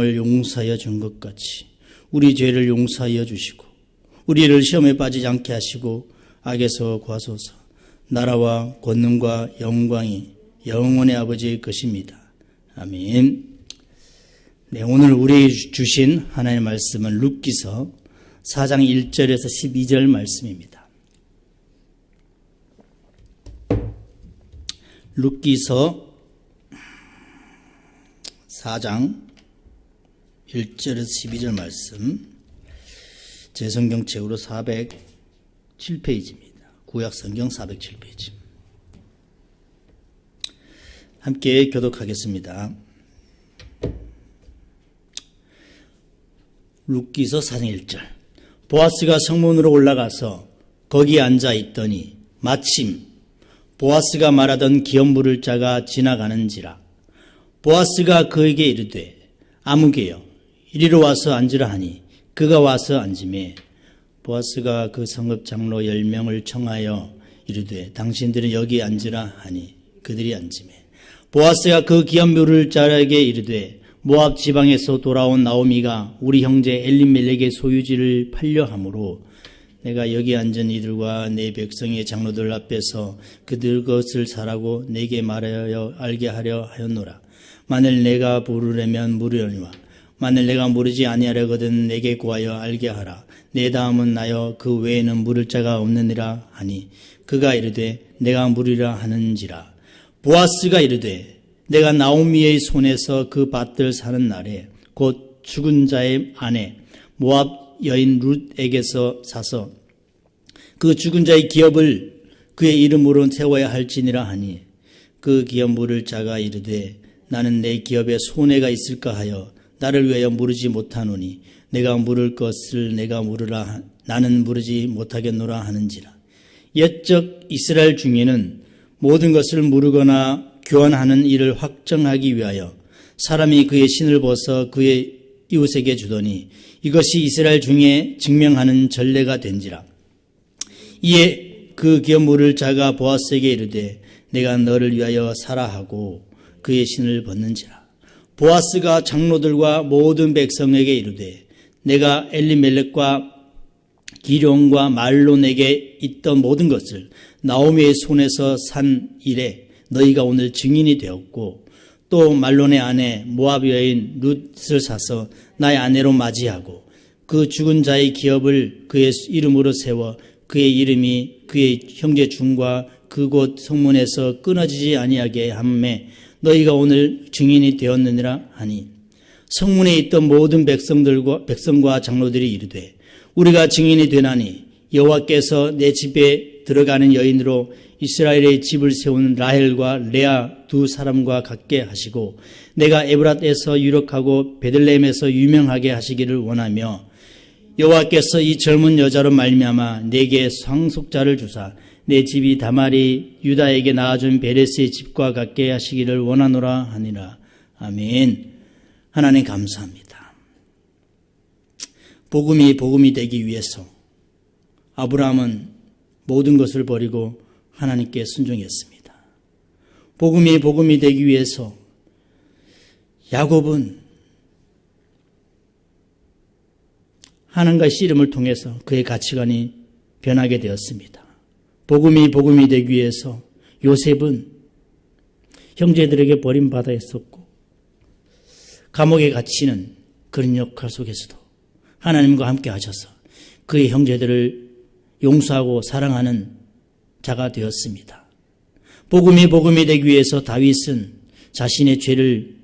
을 용서하여 준 것 같이 우리 죄를 용서하여 주시고 우리를 시험에 빠지지 않게 하시고 악에서 구하소서. 나라와 권능과 영광이 영원의 아버지의 것입니다. 아멘. 네, 오늘 우리에게 주신 하나님의 말씀은 룻기서 4장 1절에서 12절 말씀입니다. 룻기서 4장 1절에서 12절 말씀, 제 성경책으로 407페이지입니다. 구약성경 407페이지. 함께 교독하겠습니다. 룻기서 4장 1절. 보아스가 성문으로 올라가서 거기에 앉아 있더니 마침 보아스가 말하던 기업 물을 자가 지나가는지라. 보아스가 그에게 이르되 아무개여 이리로 와서 앉으라 하니 그가 와서 앉으매 보아스가 그 성읍 장로 10명을 청하여 이르되 당신들은 여기 앉으라 하니 그들이 앉으매 보아스가 그 기업 물을 자에게 이르되 모압 지방에서 돌아온 나오미가 우리 형제 엘리멜렉의 소유지를 팔려 함으로 내가 여기 앉은 이들과 내 백성의 장로들 앞에서 그들 것을 사라고 내게 말하여 알게 하려 하였노라. 만일 내가 물으려면 물으려니와 만일 내가 물으지 아니하려거든 내게 구하여 알게 하라. 내 다음은 나여 그 외에는 물을 자가 없느니라 하니 그가 이르되 내가 물으리라 하는지라. 보아스가 이르되 내가 나오미의 손에서 그 밭들 사는 날에 곧 죽은 자의 아내 모압 여인 룻에게서 사서 그 죽은 자의 기업을 그의 이름으로 세워야 할지니라 하니 그 기업 물을 자가 이르되 나는 내 기업에 손해가 있을까 하여 나를 위하여 물으지 못하노니 내가 물을 것을 내가 물으라 나는 물으지 못하겠노라 하는지라. 옛적 이스라엘 중에는 모든 것을 물으거나 교환하는 일을 확정하기 위하여 사람이 그의 신을 벗어 그의 이웃에게 주더니 이것이 이스라엘 중에 증명하는 전례가 된지라. 이에 그 기업 물을 자가 보아스에게 이르되 내가 너를 위하여 사라 하고 그의 신을 벗는지라. 보아스가 장로들과 모든 백성에게 이르되 내가 엘리멜렉과 기룡과 말론에게 있던 모든 것을 나오미의 손에서 산 일에 너희가 오늘 증인이 되었고 또 말론의 아내 모압 여인 룻을 사서 나의 아내로 맞이하고 그 죽은 자의 기업을 그의 이름으로 세워 그의 이름이 그의 형제 중과 그곳 성문에서 끊어지지 아니하게 하매 너희가 오늘 증인이 되었느니라 하니 성문에 있던 모든 백성과 장로들이 이르되 우리가 증인이 되나니 여호와께서 내 집에 들어가는 여인으로 이스라엘의 집을 세운 라헬과 레아 두 사람과 같게 하시고 내가 에브랏에서 유력하고 베들레헴에서 유명하게 하시기를 원하며 여호와께서 이 젊은 여자로 말미암아 내게 상속자를 주사 내 집이 다말이 유다에게 낳아준 베레스의 집과 같게 하시기를 원하노라 하니라. 아멘. 하나님 감사합니다. 복음이 되기 위해서 아브라함은 모든 것을 버리고 하나님께 순종했습니다. 복음이 되기 위해서 야곱은 하나님과의 씨름을 통해서 그의 가치관이 변하게 되었습니다. 복음이 되기 위해서 요셉은 형제들에게 버림받아 있었고 감옥에 갇히는 그런 역할 속에서도 하나님과 함께 하셔서 그의 형제들을 용서하고 사랑하는 자가 되었습니다. 복음이 되기 위해서 다윗은 자신의 죄를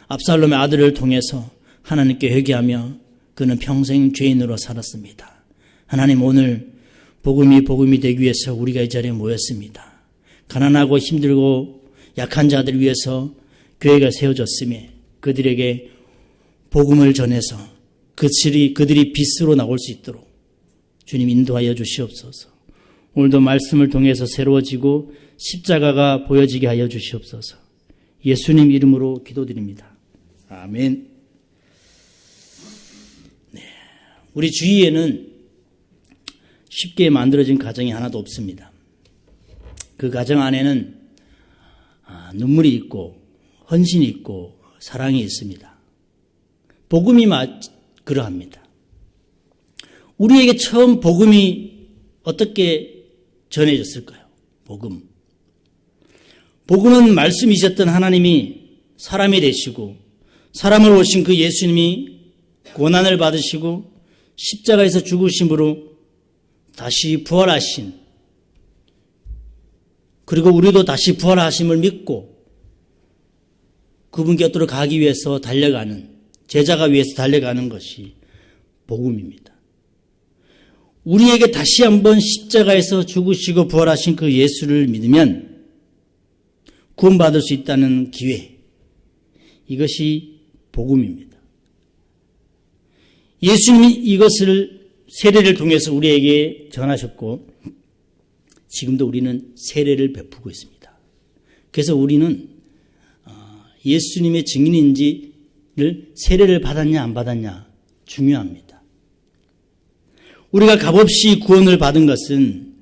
압살롬의 아들을 통해서 하나님께 회개하며 그는 평생 죄인으로 살았습니다. 하나님 오늘 복음이 되기 위해서 우리가 이 자리에 모였습니다. 가난하고 힘들고 약한 자들을 위해서 교회가 세워졌으며 그들에게 복음을 전해서 그들이 빛으로 나올 수 있도록 주님 인도하여 주시옵소서. 오늘도 말씀을 통해서 새로워지고 십자가가 보여지게 하여 주시옵소서. 예수님 이름으로 기도드립니다. 아멘. 네, 우리 주위에는 쉽게 만들어진 가정이 하나도 없습니다. 그 가정 안에는 눈물이 있고 헌신이 있고 사랑이 있습니다. 복음이 그러합니다. 우리에게 처음 복음이 어떻게 전해졌을까요? 복음은 말씀이셨던 하나님이 사람이 되시고 사람을 오신 그 예수님이 고난을 받으시고 십자가에서 죽으심으로 다시 부활하신, 그리고 우리도 다시 부활하심을 믿고 그분 곁으로 가기 위해서 달려가는, 제자가 위해서 달려가는 것이 복음입니다. 우리에게 다시 한번 십자가에서 죽으시고 부활하신 그 예수를 믿으면 구원받을 수 있다는 기회, 이것이 복음입니다. 예수님이 이것을 세례를 통해서 우리에게 전하셨고 지금도 우리는 세례를 베푸고 있습니다. 그래서 우리는 예수님의 증인인지를 세례를 받았냐 안 받았냐 중요합니다. 우리가 값없이 구원을 받은 것은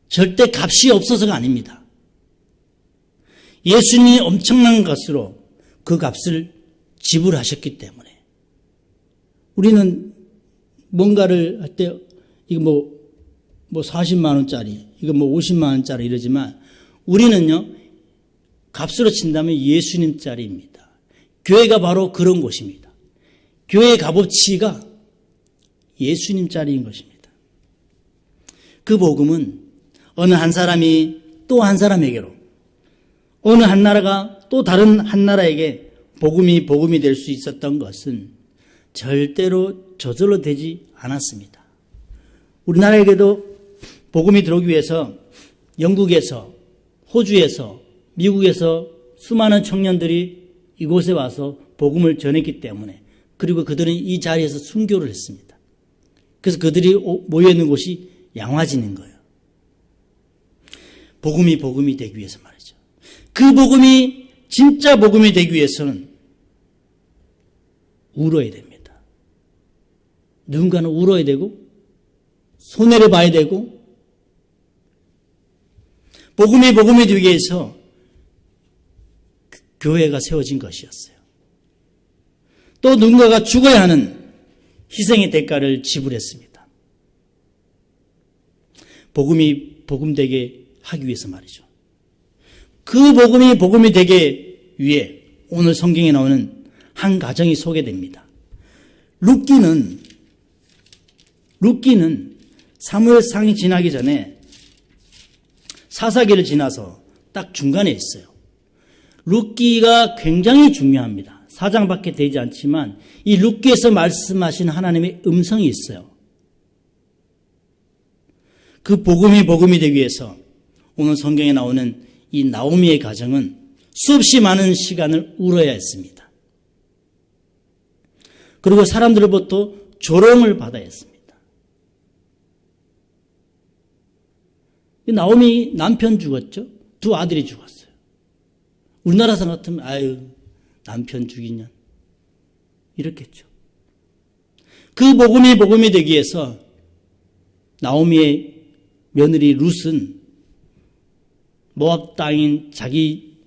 절대 값이 없어서가 아닙니다. 예수님이 엄청난 것으로 그 값을 지불하셨기 때문에 우리는 뭔가를 할 때 이거 뭐 40만 원짜리, 이거 뭐 50만 원짜리 이러지만 우리는요, 값으로 친다면 예수님짜리입니다. 교회가 바로 그런 곳입니다. 교회의 값어치가 예수님짜리인 것입니다. 그 복음은 어느 한 사람이 또 한 사람에게로, 어느 한 나라가 또 다른 한 나라에게 복음이 될 수 있었던 것은 절대로 저절로 되지 않았습니다. 우리나라에게도 복음이 들어오기 위해서 영국에서, 호주에서, 미국에서 수많은 청년들이 이곳에 와서 복음을 전했기 때문에, 그리고 그들은 이 자리에서 순교를 했습니다. 그래서 그들이 모여있는 곳이 양화진인 거예요. 복음이 되기 위해서 말이죠. 그 복음이 진짜 복음이 되기 위해서는 울어야 됩니다. 누군가는 울어야 되고 손해를 봐야 되고, 복음이 되기 위해서 교회가 세워진 것이었어요. 또 누군가가 죽어야 하는 희생의 대가를 지불했습니다. 복음이 복음되게 하기 위해서 말이죠. 그 복음이 되게 위해 오늘 성경에 나오는 한 가정이 소개됩니다. 룻기는 사무엘상이 지나기 전에 사사기를 지나서 딱 중간에 있어요. 룻기가 굉장히 중요합니다. 4장밖에 되지 않지만 이 룻기에서 말씀하신 하나님의 음성이 있어요. 그 복음이 되기 위해서 오늘 성경에 나오는 이 나오미의 가정은 수없이 많은 시간을 울어야 했습니다. 그리고 사람들로부터 조롱을 받아야 했습니다. 나오미 남편 죽었죠. 두 아들이 죽었어요. 우리나라 사람 같으면 아유 남편 죽이냐 이렇겠죠. 그 복음이 되기 위해서 나오미의 며느리 룻은 모압 땅인 자기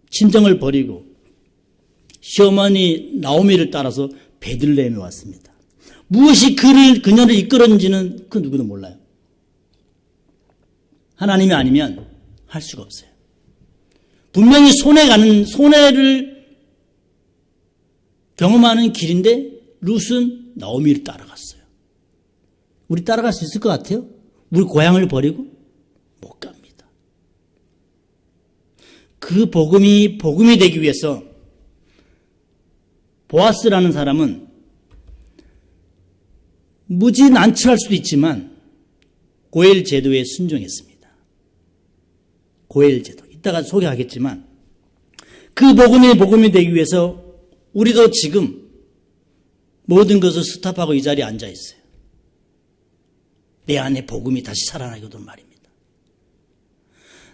친정을 버리고 시어머니 나오미를 따라서 베들레헴에 왔습니다. 무엇이 그녀를 이끌었는지는 그 누구도 몰라요. 하나님이 아니면 할 수가 없어요. 분명히 손해를 경험하는 길인데 룻은 나오미를 따라갔어요. 우리 따라갈 수 있을 것 같아요? 우리 고향을 버리고? 못 갑니다. 그 복음이 되기 위해서 보아스라는 사람은 무지난처할 수도 있지만 고엘 제도에 순종했습니다. 고엘 제도. 이따가 소개하겠지만 그 복음이 되기 위해서 우리도 지금 모든 것을 스탑하고 이 자리에 앉아 있어요. 내 안에 복음이 다시 살아나거든 말입니다.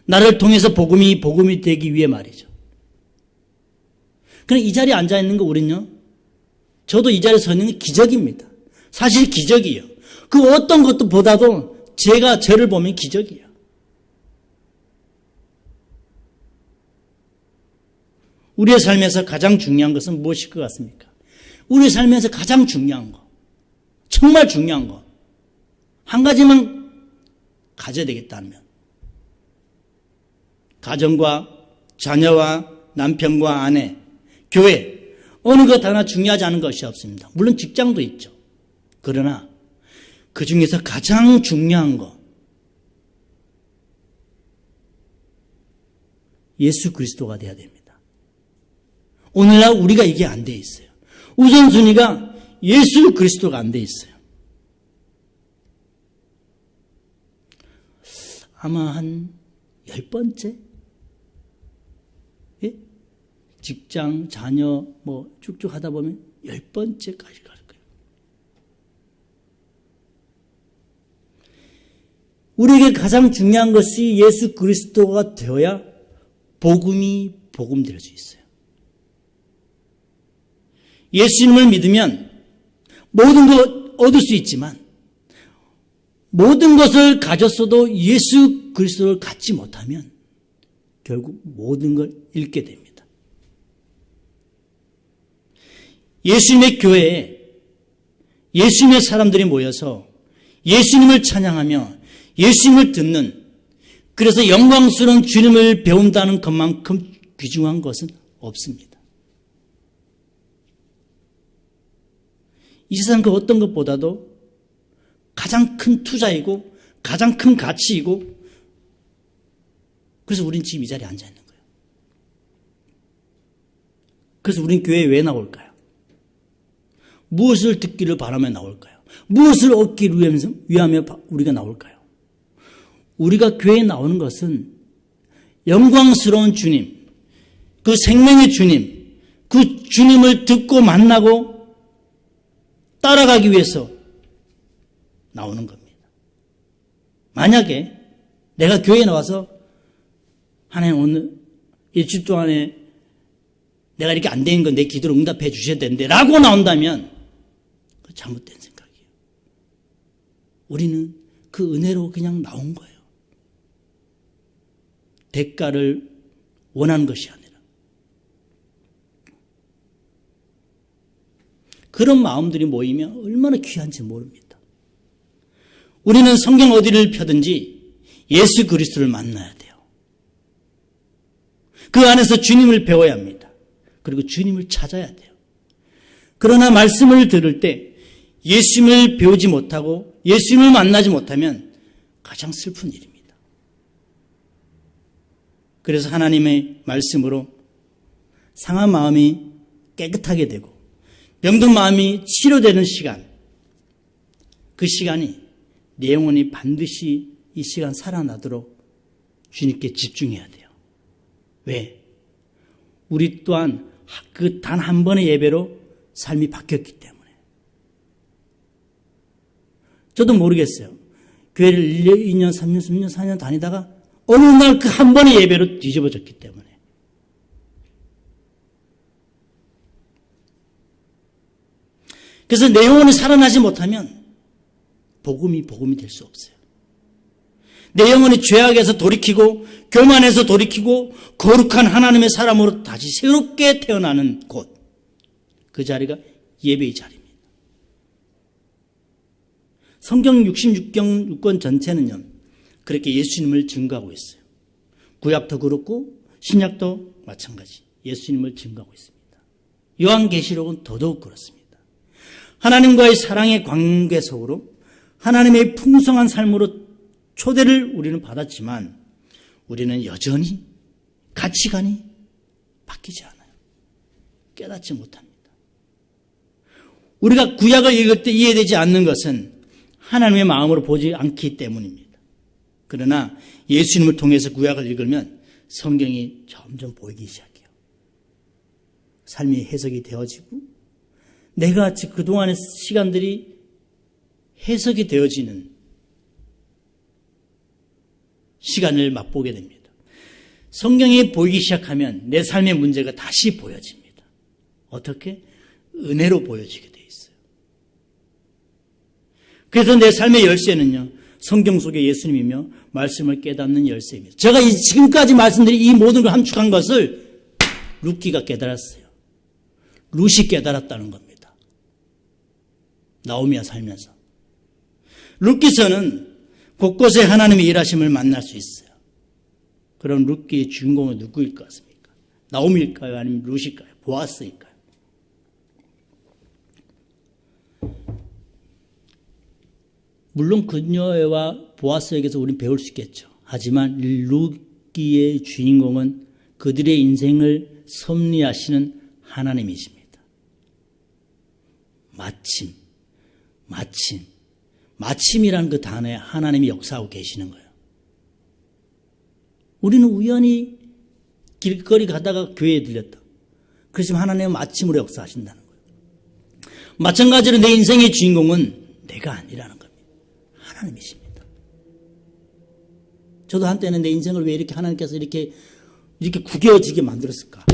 나를 통해서 복음이 되기 위해 말이죠. 그럼 이 자리에 앉아 있는 거 우리는요, 저도 이 자리에 서 있는 게 기적입니다. 사실 기적이에요. 그 어떤 것도 보다도 제가 저를 보면 기적이에요. 우리의 삶에서 가장 중요한 것은 무엇일 것 같습니까? 우리의 삶에서 가장 중요한 거, 정말 중요한 거, 한 가지만 가져야 되겠다면, 가정과 자녀와 남편과 아내, 교회, 어느 것 하나 중요하지 않은 것이 없습니다. 물론 직장도 있죠. 그러나 그 중에서 가장 중요한 거, 예수 그리스도가 돼야 됩니다. 오늘날 우리가 이게 안 돼 있어요. 우선순위가 예수 그리스도가 안 돼 있어요. 아마 한 10번째? 예? 직장, 자녀, 뭐 쭉쭉 하다 보면 10번째까지 갈 거예요. 우리에게 가장 중요한 것이 예수 그리스도가 되어야 복음이 복음될 수 있어요. 예수님을 믿으면 모든 것 얻을 수 있지만 모든 것을 가졌어도 예수 그리스도를 갖지 못하면 결국 모든 걸 잃게 됩니다. 예수님의 교회에 예수님의 사람들이 모여서 예수님을 찬양하며 예수님을 듣는, 그래서 영광스러운 주님을 배운다는 것만큼 귀중한 것은 없습니다. 이 세상 그 어떤 것보다도 가장 큰 투자이고 가장 큰 가치이고, 그래서 우린 지금 이 자리에 앉아 있는 거예요. 그래서 우린 교회에 왜 나올까요? 무엇을 듣기를 바라며 나올까요? 무엇을 얻기를 위하며 우리가 나올까요? 우리가 교회에 나오는 것은 영광스러운 주님, 그 생명의 주님, 그 주님을 듣고 만나고 따라가기 위해서 나오는 겁니다. 만약에 내가 교회에 나와서 하나님 오늘 일주일 동안에 내가 이렇게 안 되는 건 내 기도를 응답해 주셔야 되는데 라고 나온다면 그 잘못된 생각이에요. 우리는 그 은혜로 그냥 나온 거예요. 대가를 원하는 것이 아니라. 그런 마음들이 모이면 얼마나 귀한지 모릅니다. 우리는 성경 어디를 펴든지 예수 그리스도를 만나야 돼요. 그 안에서 주님을 배워야 합니다. 그리고 주님을 찾아야 돼요. 그러나 말씀을 들을 때 예수님을 배우지 못하고 예수님을 만나지 못하면 가장 슬픈 일입니다. 그래서 하나님의 말씀으로 상한 마음이 깨끗하게 되고 병든 마음이 치료되는 시간, 그 시간이 내 영혼이 반드시 이 시간 살아나도록 주님께 집중해야 돼요. 왜? 우리 또한 그 단 한 번의 예배로 삶이 바뀌었기 때문에. 저도 모르겠어요. 교회를 1년, 2년, 3년, 3년, 4년 다니다가 어느 날 그 한 번의 예배로 뒤집어졌기 때문에. 그래서 내 영혼이 살아나지 못하면 복음이 될 수 없어요. 내 영혼이 죄악에서 돌이키고 교만에서 돌이키고 거룩한 하나님의 사람으로 다시 새롭게 태어나는 곳, 그 자리가 예배의 자리입니다. 성경 66권 전체는요 그렇게 예수님을 증거하고 있어요. 구약도 그렇고 신약도 마찬가지 예수님을 증거하고 있습니다. 요한계시록은 더더욱 그렇습니다. 하나님과의 사랑의 관계 속으로 하나님의 풍성한 삶으로 초대를 우리는 받았지만 우리는 여전히 가치관이 바뀌지 않아요. 깨닫지 못합니다. 우리가 구약을 읽을 때 이해되지 않는 것은 하나님의 마음으로 보지 않기 때문입니다. 그러나 예수님을 통해서 구약을 읽으면 성경이 점점 보이기 시작해요. 삶이 해석이 되어지고 내가 그동안의 시간들이 해석이 되어지는 시간을 맛보게 됩니다. 성경이 보이기 시작하면 내 삶의 문제가 다시 보여집니다. 어떻게? 은혜로 보여지게 돼 있어요. 그래서 내 삶의 열쇠는요, 성경 속의 예수님이며 말씀을 깨닫는 열쇠입니다. 제가 지금까지 말씀드린 이 모든 걸 함축한 것을 룻기가 깨달았어요. 룻이 깨달았다는 겁니다. 나오미와 살면서. 룻기서는 곳곳에 하나님의 일하심을 만날 수 있어요. 그럼 룻기의 주인공은 누구일 것 같습니까? 나오미일까요? 아니면 룻일까요? 보아스일까요? 물론 그녀와 보아스에게서 우리는 배울 수 있겠죠. 하지만 룻기의 주인공은 그들의 인생을 섭리하시는 하나님이십니다. 마침이라는 그 단어에 하나님이 역사하고 계시는 거예요. 우리는 우연히 길거리 가다가 교회에 들렸다. 그렇지만 하나님은 마침으로 역사하신다는 거예요. 마찬가지로 내 인생의 주인공은 내가 아니라는 겁니다. 하나님이십니다. 저도 한때는 내 인생을 왜 이렇게 하나님께서 이렇게 구겨지게 만들었을까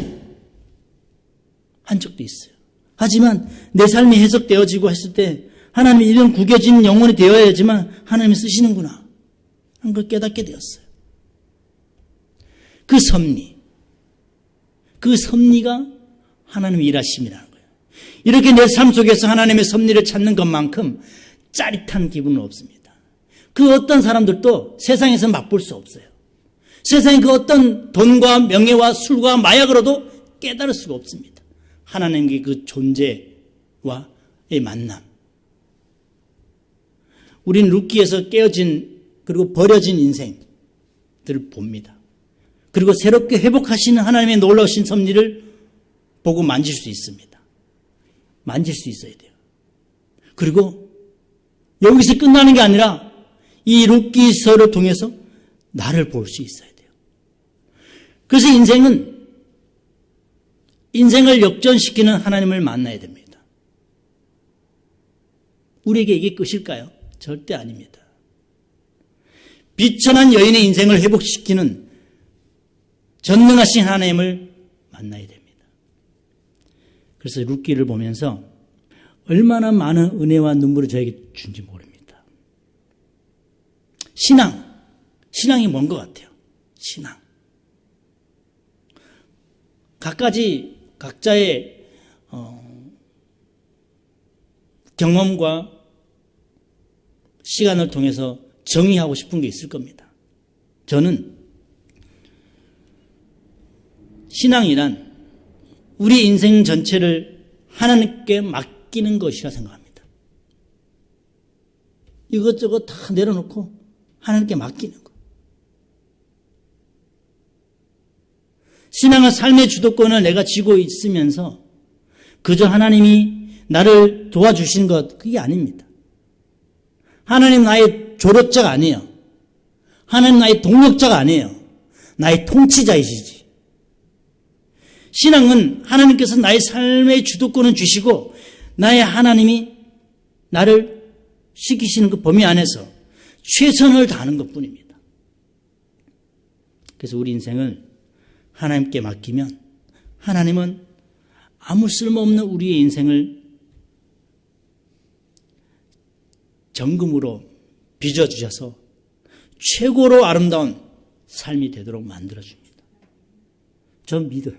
한 적도 있어요. 하지만 내 삶이 해석되어지고 했을 때 하나님이 이런 구겨진 영혼이 되어야지만 하나님이 쓰시는구나 하는 걸 깨닫게 되었어요. 그 섭리가 하나님의 일하심이라는 거예요. 이렇게 내 삶 속에서 하나님의 섭리를 찾는 것만큼 짜릿한 기분은 없습니다. 그 어떤 사람들도 세상에서 맛볼 수 없어요. 세상의 그 어떤 돈과 명예와 술과 마약으로도 깨달을 수가 없습니다. 하나님의 그 존재와의 만남. 우리는 룻기에서 깨어진 그리고 버려진 인생들을 봅니다. 그리고 새롭게 회복하시는 하나님의 놀라우신 섭리를 보고 만질 수 있습니다. 만질 수 있어야 돼요. 그리고 여기서 끝나는 게 아니라 이 룻기서를 통해서 나를 볼 수 있어야 돼요. 그래서 인생을 역전시키는 하나님을 만나야 됩니다. 우리에게 이게 끝일까요? 절대 아닙니다. 비천한 여인의 인생을 회복시키는 전능하신 하나님을 만나야 됩니다. 그래서 룻기를 보면서 얼마나 많은 은혜와 눈물을 저에게 준지 모릅니다. 신앙이 뭔 것 같아요. 신앙. 각자의 경험과 시간을 통해서 정의하고 싶은 게 있을 겁니다. 저는 신앙이란 우리 인생 전체를 하나님께 맡기는 것이라 생각합니다. 이것저것 다 내려놓고 하나님께 맡기는 것. 신앙은 삶의 주도권을 내가 쥐고 있으면서 그저 하나님이 나를 도와주신 것, 그게 아닙니다. 하나님 나의 조력자가 아니에요. 하나님 나의 동력자가 아니에요. 나의 통치자이시지. 신앙은 하나님께서 나의 삶의 주도권을 주시고 나의 하나님이 나를 시키시는 그 범위 안에서 최선을 다하는 것뿐입니다. 그래서 우리 인생을 하나님께 맡기면 하나님은 아무 쓸모없는 우리의 인생을 정금으로 빚어주셔서 최고로 아름다운 삶이 되도록 만들어줍니다. 저 믿어요.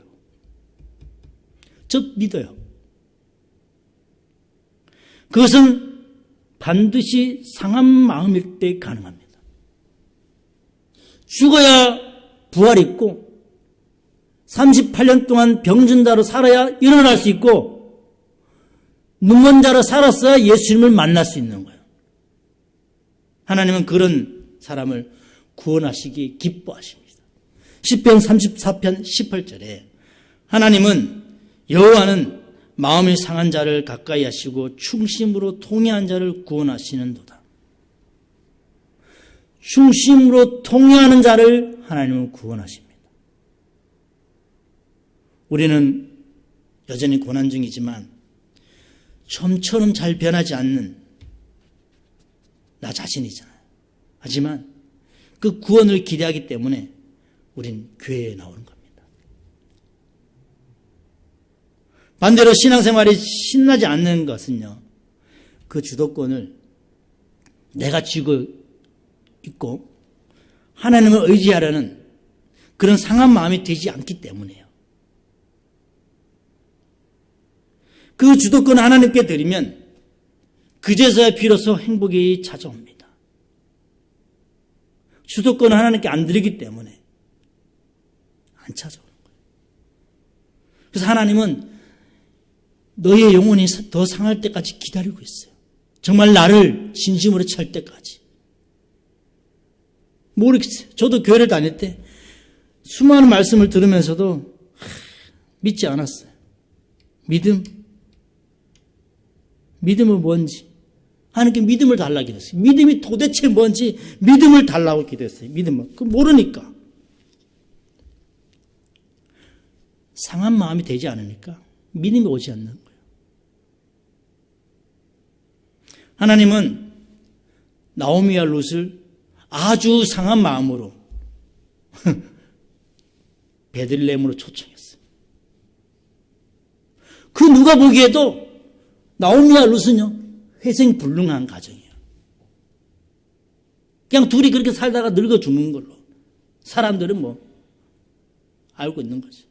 그것은 반드시 상한 마음일 때 가능합니다. 죽어야 부활이 있고 38년 동안 병든 자로 살아야 일어날 수 있고 눈먼 자로 살았어야 예수님을 만날 수 있는 거예요. 하나님은 그런 사람을 구원하시기 기뻐하십니다. 시편 34편 18절에 하나님은 여호와는 마음이 상한 자를 가까이 하시고 충심으로 통회한 자를 구원하시는도다. 충심으로 통회하는 자를 하나님은 구원하십니다. 우리는 여전히 고난 중이지만 좀처럼 잘 변하지 않는 나 자신이잖아요. 하지만 그 구원을 기대하기 때문에 우린 교회에 나오는 겁니다. 반대로 신앙생활이 신나지 않는 것은요, 그 주도권을 내가 쥐고 있고 하나님을 의지하려는 그런 상한 마음이 되지 않기 때문이에요. 그 주도권을 하나님께 드리면 그제서야 비로소 행복이 찾아옵니다. 주도권을 하나님께 안 드리기 때문에 안 찾아오는 거예요. 그래서 하나님은 너의 영혼이 더 상할 때까지 기다리고 있어요. 정말 나를 진심으로 찰 때까지. 모르겠어요. 저도 교회를 다닐 때 수많은 말씀을 들으면서도 믿지 않았어요. 믿음은 뭔지 하나님께 믿음을 달라고 기도했어요. 믿음이 도대체 뭔지 믿음을 달라고 기도했어요. 믿음은 모르니까 상한 마음이 되지 않으니까 믿음이 오지 않는 거예요. 하나님은 나오미와 룻을 아주 상한 마음으로 베들레헴으로 초청했어요. 그 누가 보기에도 나오미와 룻은요 회생불능한 가정이에요. 그냥 둘이 그렇게 살다가 늙어 죽는 걸로 사람들은 알고 있는 거죠.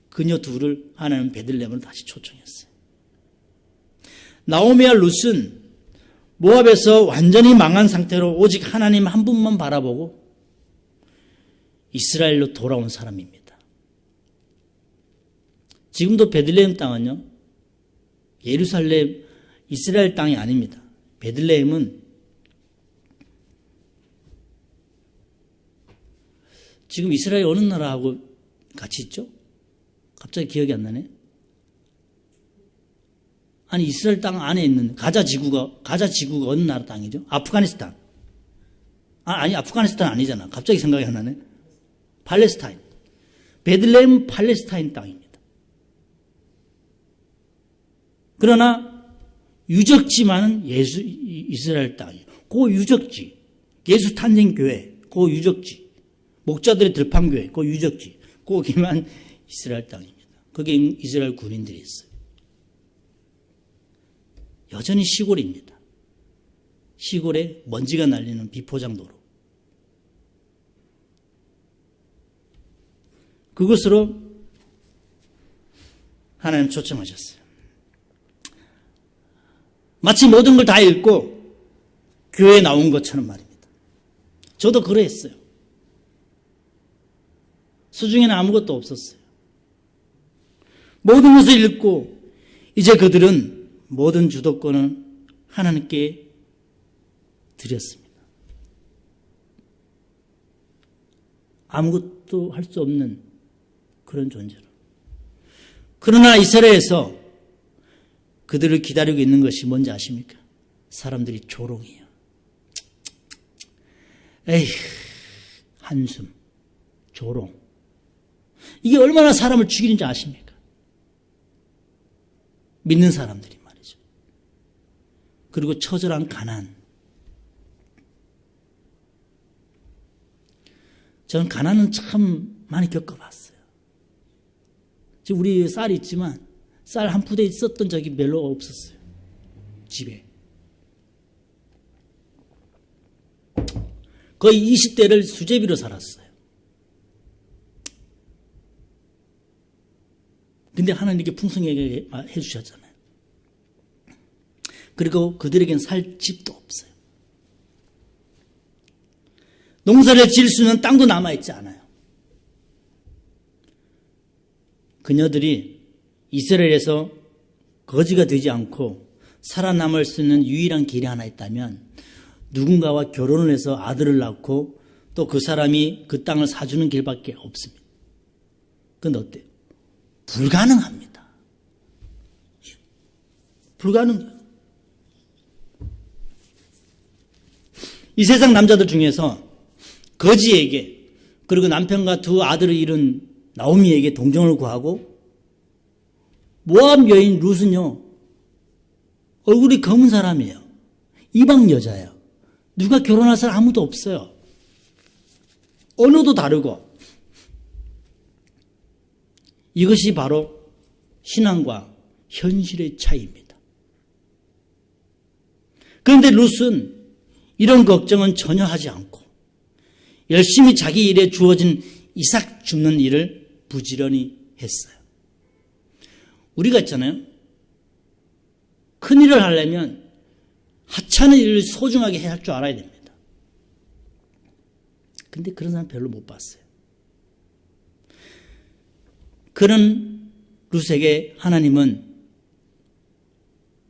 그녀 둘을 하나님은 베들레헴으로 다시 초청했어요. 나오미와 룻은 모압에서 완전히 망한 상태로 오직 하나님 한 분만 바라보고 이스라엘로 돌아온 사람입니다. 지금도 베들레헴 땅은요, 예루살렘, 이스라엘 땅이 아닙니다. 베들레헴은 지금 이스라엘 어느 나라하고 같이 있죠? 갑자기 기억이 안 나네. 아니 이스라엘 땅 안에 있는 가자 지구가 어느 나라 땅이죠? 아프가니스탄. 아니 아프가니스탄 아니잖아. 갑자기 생각이 안 나네. 팔레스타인. 베들레헴은 팔레스타인 땅입니다. 그러나 유적지만은 이스라엘 땅이에요. 그 유적지, 예수 탄생교회, 그 유적지, 목자들의 들판교회, 그 유적지, 거기만 이스라엘 땅입니다. 거기에 이스라엘 군인들이 있어요. 여전히 시골입니다. 시골에 먼지가 날리는 비포장도로. 그것으로 하나님 초청하셨어요. 마치 모든 걸 다 읽고 교회에 나온 것처럼 말입니다. 저도 그랬어요. 수중에는 아무것도 없었어요. 모든 것을 읽고 이제 그들은 모든 주도권을 하나님께 드렸습니다. 아무것도 할 수 없는 그런 존재로. 그러나 이스라엘에서 그들을 기다리고 있는 것이 뭔지 아십니까? 사람들이 조롱이에요. 에휴, 한숨, 조롱. 이게 얼마나 사람을 죽이는지 아십니까? 믿는 사람들이 말이죠. 그리고 처절한 가난. 저는 가난은 참 많이 겪어봤어요. 지금 우리 쌀이 있지만 쌀 한 푸대 있었던 적이 별로 없었어요. 집에. 거의 20대를 수제비로 살았어요. 근데 하나님께 풍성하게 해주셨잖아요. 그리고 그들에겐 살 집도 없어요. 농사를 지을 수 있는 땅도 남아있지 않아요. 그녀들이 이스라엘에서 거지가 되지 않고 살아남을 수 있는 유일한 길이 하나 있다면 누군가와 결혼을 해서 아들을 낳고 또 그 사람이 그 땅을 사주는 길밖에 없습니다. 그런데 어때요? 불가능합니다. 불가능해요. 이 세상 남자들 중에서 거지에게 그리고 남편과 두 아들을 잃은 나오미에게 동정을 구하고 모압 여인 룻은요 얼굴이 검은 사람이에요. 이방 여자예요. 누가 결혼할 사람 아무도 없어요. 언어도 다르고. 이것이 바로 신앙과 현실의 차이입니다. 그런데 룻은 이런 걱정은 전혀 하지 않고 열심히 자기 일에 주어진 이삭 줍는 일을 부지런히 했어요. 우리가 있잖아요. 큰일을 하려면 하찮은 일을 소중하게 해야 할 줄 알아야 됩니다. 근데 그런 사람 별로 못 봤어요. 그런 룻에게 하나님은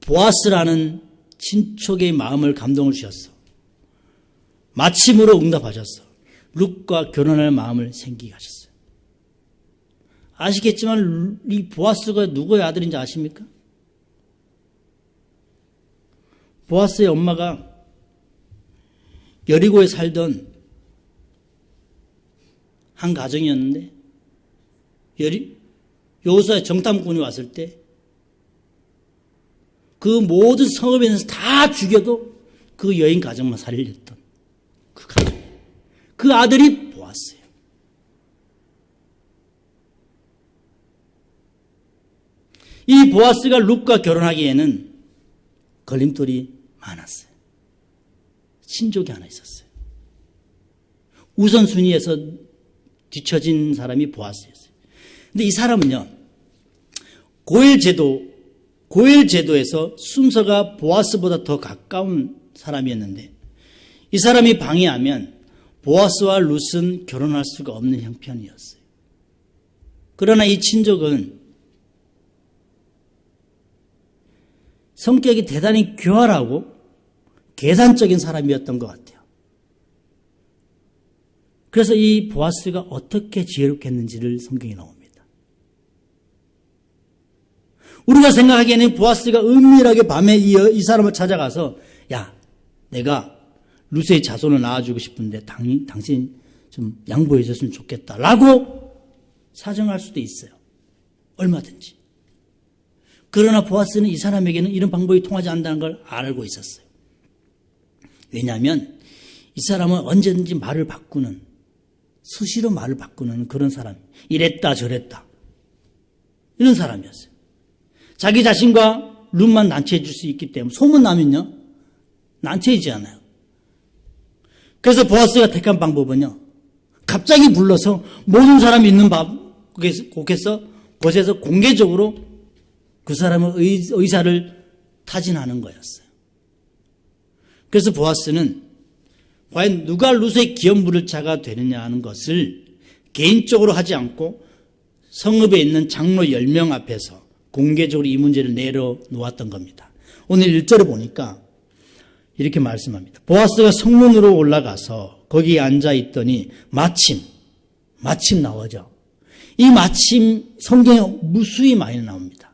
보아스라는 친척의 마음을 감동을 주셨어. 마침으로 응답하셨어. 룻과 결혼할 마음을 생기게 하셨어요. 아시겠지만 이 보아스가 누구의 아들인지 아십니까? 보아스의 엄마가 여리고에 살던 한 가정이었는데 여호수아의 정탐꾼이 왔을 때 그 모든 성읍에 있는 다 죽여도 그 여인 가정만 살렸던 그 가정. 그 아들이 보았어요. 이 보아스가 룻과 결혼하기에는 걸림돌이 많았어요. 친족이 하나 있었어요. 우선순위에서 뒤처진 사람이 보아스였어요. 근데 이 사람은요, 고엘 제도에서 순서가 보아스보다 더 가까운 사람이었는데 이 사람이 방해하면 보아스와 룻은 결혼할 수가 없는 형편이었어요. 그러나 이 친족은 성격이 대단히 교활하고 계산적인 사람이었던 것 같아요. 그래서 이 보아스가 어떻게 지혜롭겠는지를 성경에 나옵니다. 우리가 생각하기에는 보아스가 은밀하게 밤에 이 사람을 찾아가서 야, 내가 룻의 자손을 낳아주고 싶은데 당신 좀 양보해 줬으면 좋겠다 라고 사정할 수도 있어요. 얼마든지. 그러나 보아스는 이 사람에게는 이런 방법이 통하지 않는다는 걸 알고 있었어요. 왜냐하면 이 사람은 언제든지 말을 바꾸는, 수시로 말을 바꾸는 그런 사람, 이랬다 저랬다 이런 사람이었어요. 자기 자신과 룻만 난처해 줄 수 있기 때문에 소문나면요 난처해지지 않아요. 그래서 보아스가 택한 방법은요, 갑자기 불러서 모든 사람이 있는 곳에서 공개적으로 그 사람의 의사를 타진하는 거였어요. 그래서 보아스는 과연 누가 룻의 기업 물을 자가 되느냐 하는 것을 개인적으로 하지 않고 성읍에 있는 장로 10명 앞에서 공개적으로 이 문제를 내려놓았던 겁니다. 오늘 1절을 보니까 이렇게 말씀합니다. 보아스가 성문으로 올라가서 거기에 앉아있더니 마침 나오죠. 이 마침 성경에 무수히 많이 나옵니다.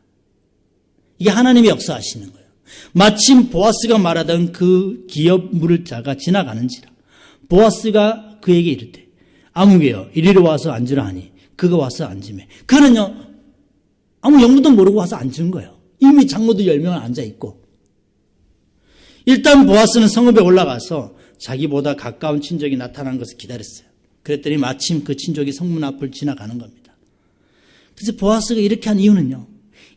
이게 하나님이 역사하시는 거예요. 마침 보아스가 말하던 그 기업 물을 자가 지나가는지라. 보아스가 그에게 이르되 아무개여 이리로 와서 앉으라 하니 그가 와서 앉으매. 그는요 아무 영문도 모르고 와서 앉은 거예요. 이미 장로들 10명은 앉아있고. 일단 보아스는 성읍에 올라가서 자기보다 가까운 친족이 나타나는 것을 기다렸어요. 그랬더니 마침 그 친족이 성문 앞을 지나가는 겁니다. 그래서 보아스가 이렇게 한 이유는요,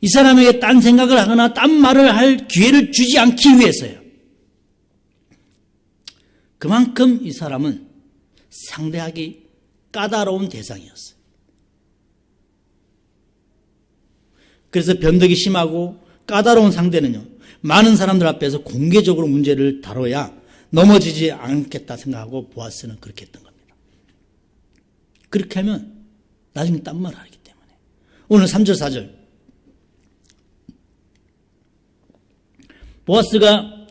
이 사람에게 딴 생각을 하거나 딴 말을 할 기회를 주지 않기 위해서요. 그만큼 이 사람은 상대하기 까다로운 대상이었어요. 그래서 변덕이 심하고 까다로운 상대는요, 많은 사람들 앞에서 공개적으로 문제를 다뤄야 넘어지지 않겠다 생각하고 보아스는 그렇게 했던 겁니다. 그렇게 하면 나중에 딴 말을 하기 때문에. 오늘 3절 4절 보아스가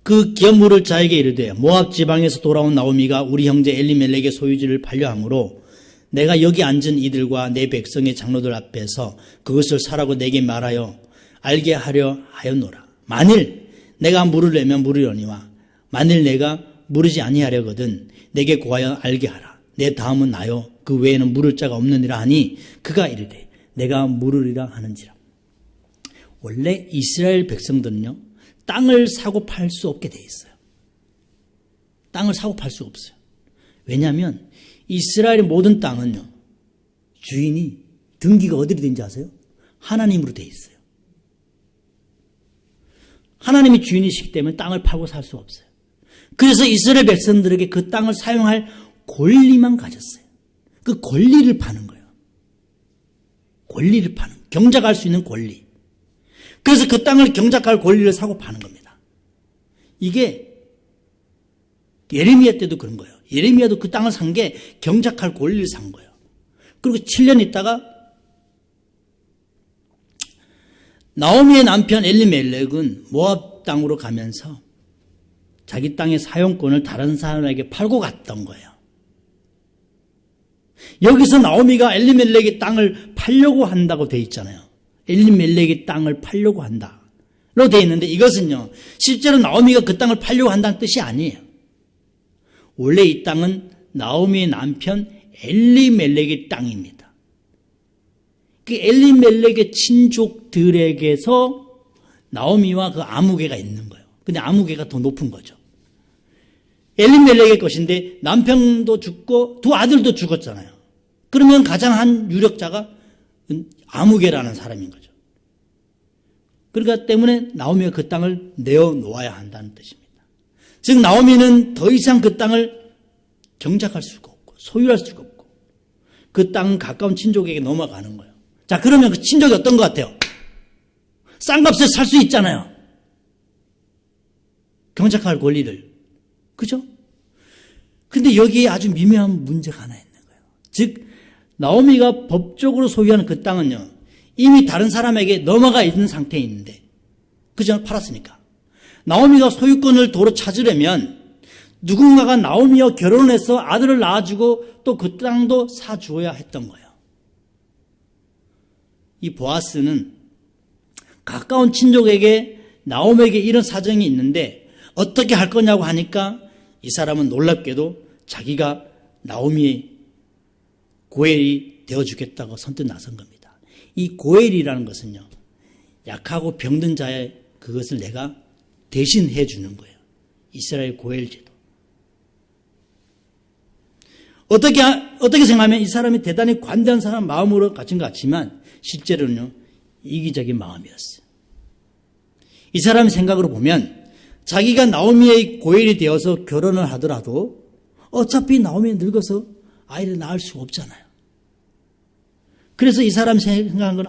그 기업물을 자에게 이르되 모압 지방에서 돌아온 나오미가 우리 형제 엘리멜렉의 소유지를 반려하므로 내가 여기 앉은 이들과 내 백성의 장로들 앞에서 그것을 사라고 내게 말하여 알게 하려 하였노라. 만일 내가 물으려면 물으려니와 만일 내가 물으지 아니하려거든 내게 구하여 알게 하라. 내 다음은 나요. 그 외에는 물을 자가 없느니라 하니 그가 이르되 내가 물으리라 하는지라. 원래 이스라엘 백성들은요, 땅을 사고 팔 수 없게 돼 있어요. 땅을 사고 팔 수 없어요. 왜냐하면 이스라엘의 모든 땅은요, 주인이 등기가 어디로 된지 아세요? 하나님으로 돼 있어요. 하나님이 주인이시기 때문에 땅을 팔고 살 수 없어요. 그래서 이스라엘 백성들에게 그 땅을 사용할 권리만 가졌어요. 그 권리를 파는 거예요. 권리를 파는, 경작할 수 있는 권리. 그래서 그 땅을 경작할 권리를 사고 파는 겁니다. 이게 예레미야 때도 그런 거예요. 예레미야도 그 땅을 산 게 경작할 권리를 산 거예요. 그리고 7년 있다가 나오미의 남편 엘리멜렉은 모압 땅으로 가면서 자기 땅의 사용권을 다른 사람에게 팔고 갔던 거예요. 여기서 나오미가 엘리멜렉의 땅을 팔려고 한다고 돼 있잖아요. 엘리멜렉의 땅을 팔려고 한다로 돼 있는데 이것은요, 실제로 나오미가 그 땅을 팔려고 한다는 뜻이 아니에요. 원래 이 땅은 나오미의 남편 엘리멜렉의 땅입니다. 그 엘리멜렉의 친족들에게서 나오미와 그 아무개가 있는 거예요. 근데 아무개가 더 높은 거죠. 엘리멜렉의 것인데 남편도 죽고 두 아들도 죽었잖아요. 그러면 가장 한 유력자가 아무개라는 사람인 거죠. 그러니까 때문에 나오미가 그 땅을 내어놓아야 한다는 뜻입니다. 즉 나오미는 더 이상 그 땅을 경작할 수가 없고 소유할 수가 없고 그 땅은 가까운 친족에게 넘어가는 거예요. 자, 그러면 그 친족이 어떤 것 같아요? 싼 값에 살 수 있잖아요. 경작할 권리를. 그죠? 근데 여기에 아주 미묘한 문제가 하나 있는 거예요. 즉 나오미가 법적으로 소유하는 그 땅은요, 이미 다른 사람에게 넘어가 있는 상태에 있는데, 그죠? 팔았으니까. 나오미가 소유권을 도로 찾으려면 누군가가 나오미와 결혼해서 아들을 낳아주고 또 그 땅도 사주어야 했던 거예요. 이 보아스는 가까운 친족에게 나오미에게 이런 사정이 있는데 어떻게 할 거냐고 하니까 이 사람은 놀랍게도 자기가 나오미의 고엘이 되어주겠다고 선뜻 나선 겁니다. 이 고엘이라는 것은요, 약하고 병든 자의 그것을 내가 대신 해주는 거예요. 이스라엘 고엘 제도. 어떻게 생각하면 이 사람이 대단히 관대한 사람 마음으로 가진 것 같지만 실제로는요, 이기적인 마음이었어요. 이 사람 생각으로 보면 자기가 나오미의 고엘이 되어서 결혼을 하더라도 어차피 나오미는 늙어서 아이를 낳을 수가 없잖아요. 그래서 이 사람 생각한 건,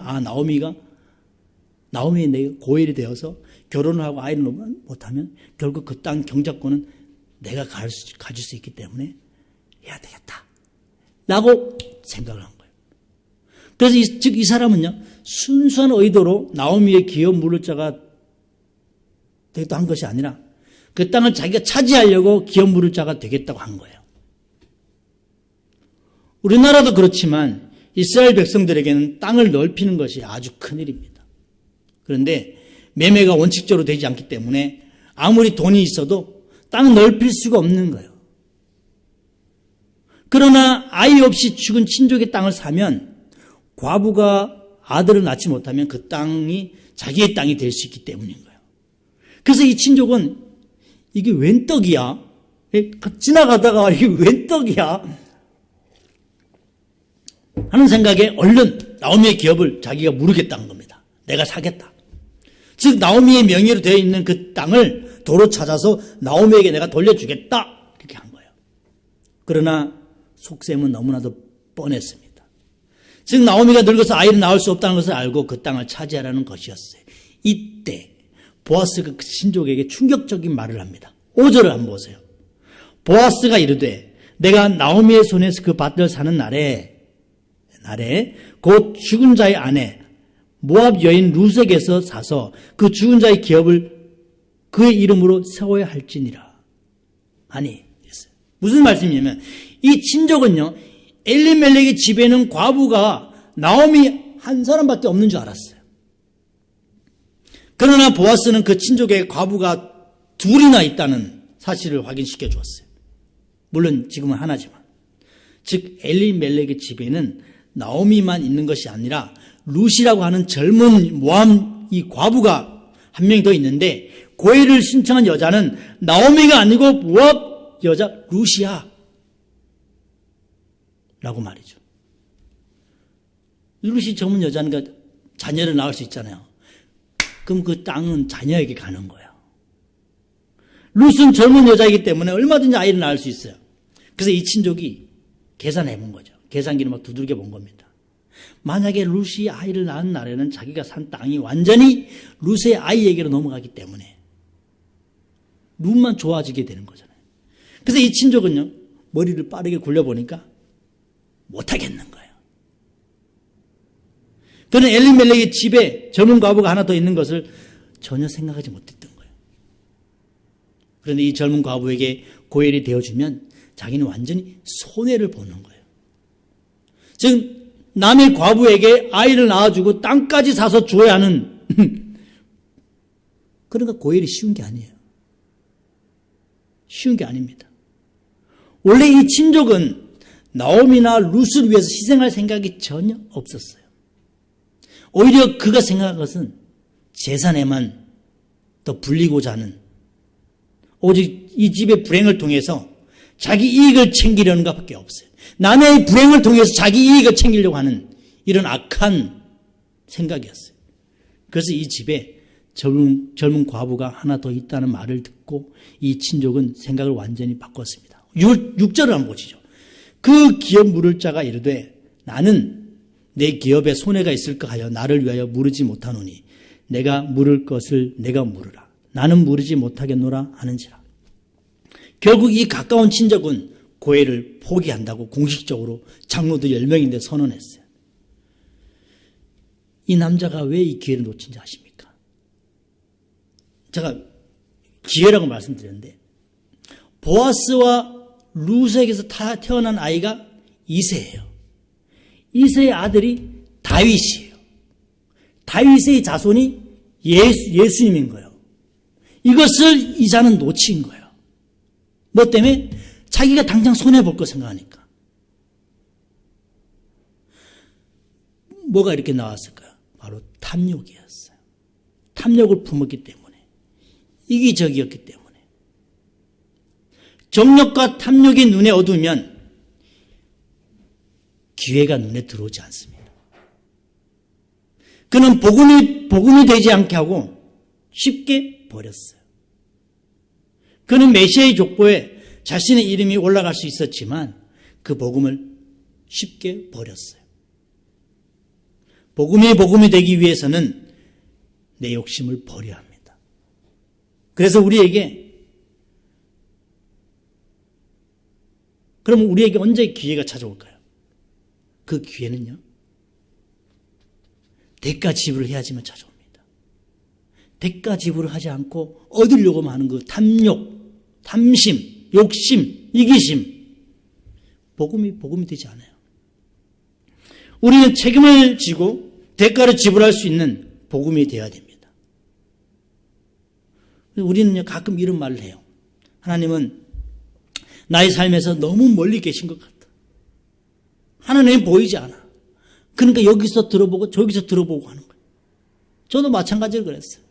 나오미의 내가 고엘이 되어서 결혼을 하고 아이를 못하면 결국 그 땅 경작권은 내가 가질 수 있기 때문에 해야 되겠다 라고 생각을 한 거예요. 그래서 이 사람은요, 순수한 의도로 나오미의 기업 물을자가 되겠다 한 것이 아니라 그 땅을 자기가 차지하려고 기업 물을 자가 되겠다고 한 거예요. 우리나라도 그렇지만 이스라엘 백성들에게는 땅을 넓히는 것이 아주 큰일입니다. 그런데 매매가 원칙적으로 되지 않기 때문에 아무리 돈이 있어도 땅 넓힐 수가 없는 거예요. 그러나 아이 없이 죽은 친족의 땅을 사면 과부가 아들을 낳지 못하면 그 땅이 자기의 땅이 될 수 있기 때문인 거예요. 그래서 이 친족은 이게 웬 떡이야? 지나가다가 이게 웬 떡이야? 하는 생각에 얼른 나오미의 기업을 자기가 무르겠다는 겁니다. 내가 사겠다. 즉 나오미의 명의로 되어 있는 그 땅을 도로 찾아서 나오미에게 내가 돌려주겠다. 이렇게 한 거예요. 그러나 속셈은 너무나도 뻔했습니다. 즉 나오미가 늙어서 아이를 낳을 수 없다는 것을 알고 그 땅을 차지하라는 것이었어요. 이때 보아스가 그 친족에게 충격적인 말을 합니다. 5절을 한번 보세요. 보아스가 이르되 내가 나오미의 손에서 그 밭을 사는 날에 곧 죽은 자의 아내 모압 여인 루색에서 사서 그 죽은 자의 기업을 그의 이름으로 세워야 할지니라. 아니, 무슨 말씀이냐면 이 친족은요, 엘리멜렉의 집에는 과부가 나오미 한 사람밖에 없는 줄 알았어요. 그러나 보아스는 그 친족의 과부가 둘이나 있다는 사실을 확인시켜 주었어요. 물론 지금은 하나지만. 즉 엘리멜렉의 집에는 나오미만 있는 것이 아니라 룻이라고 하는 젊은 모함 이 과부가 한 명 더 있는데 고엘을 신청한 여자는 나오미가 아니고 모압 여자 룻이야 라고 말이죠. 룻이 젊은 여자니까 자녀를 낳을 수 있잖아요. 그럼 그 땅은 자녀에게 가는 거예요. 룻은 젊은 여자이기 때문에 얼마든지 아이를 낳을 수 있어요. 그래서 이 친족이 계산해 본 거죠. 계산기를 막 두들겨 본 겁니다. 만약에 룻이 아이를 낳은 날에는 자기가 산 땅이 완전히 룻의 아이에게로 넘어가기 때문에 룻만 좋아지게 되는 거잖아요. 그래서 이 친족은요, 머리를 빠르게 굴려보니까 못하겠는 거예요. 그는 엘리멜렉의 집에 젊은 과부가 하나 더 있는 것을 전혀 생각하지 못했던 거예요. 그런데 이 젊은 과부에게 고엘이 되어주면 자기는 완전히 손해를 보는 거예요. 즉 남의 과부에게 아이를 낳아주고 땅까지 사서 줘야 하는 그러니까 고엘이 쉬운 게 아니에요. 쉬운 게 아닙니다. 원래 이 친족은 나오미나 룻을 위해서 희생할 생각이 전혀 없었어요. 오히려 그가 생각한 것은 재산에만 더 불리고자 하는, 오직 이 집의 불행을 통해서 자기 이익을 챙기려는 것밖에 없어요. 남의 불행을 통해서 자기 이익을 챙기려고 하는 이런 악한 생각이었어요. 그래서 이 집에 젊은 과부가 하나 더 있다는 말을 듣고 이 친족은 생각을 완전히 바꿨습니다. 6절을 한번 보시죠. 그 기업 물을 자가 이르되 나는 내 기업에 손해가 있을까 하여 나를 위하여 물으지 못하노니 내가 물을 것을 내가 물으라. 나는 물으지 못하겠노라 하는지라. 결국 이 가까운 친족은 고엘을 포기한다고 공식적으로 장로들 10명인데 선언했어요. 이 남자가 왜 이 기회를 놓친지 아십니까? 제가 기회라고 말씀드렸는데 보아스와 룻에게서 태어난 아이가 이새예요. 이새의 아들이 다윗이에요. 다윗의 자손이 예수님인 거예요. 이것을 이자는 놓친 거예요. 뭐 때문에? 자기가 당장 손해볼 거 생각하니까. 뭐가 이렇게 나왔을까요? 바로 탐욕이었어요. 탐욕을 품었기 때문에. 이기적이었기 때문에. 정욕과 탐욕이 눈에 어두우면 기회가 눈에 들어오지 않습니다. 그는 복음이 되지 않게 하고 쉽게 버렸어요. 그는 메시아의 족보에 자신의 이름이 올라갈 수 있었지만 그 복음을 쉽게 버렸어요. 복음이 되기 위해서는 내 욕심을 버려야 합니다. 그래서 그럼 우리에게 언제 기회가 찾아올까요? 그 기회는요, 대가 지불을 해야지만 찾아옵니다. 대가 지불을 하지 않고 얻으려고만 하는 그 탐욕, 탐심, 욕심, 이기심, 복음이 되지 않아요. 우리는 책임을 지고 대가를 지불할 수 있는 복음이 되어야 됩니다. 우리는 가끔 이런 말을 해요. 하나님은 나의 삶에서 너무 멀리 계신 것 같다. 하나님이 보이지 않아. 그러니까 여기서 들어보고 저기서 들어보고 하는 거예요. 저도 마찬가지로 그랬어요.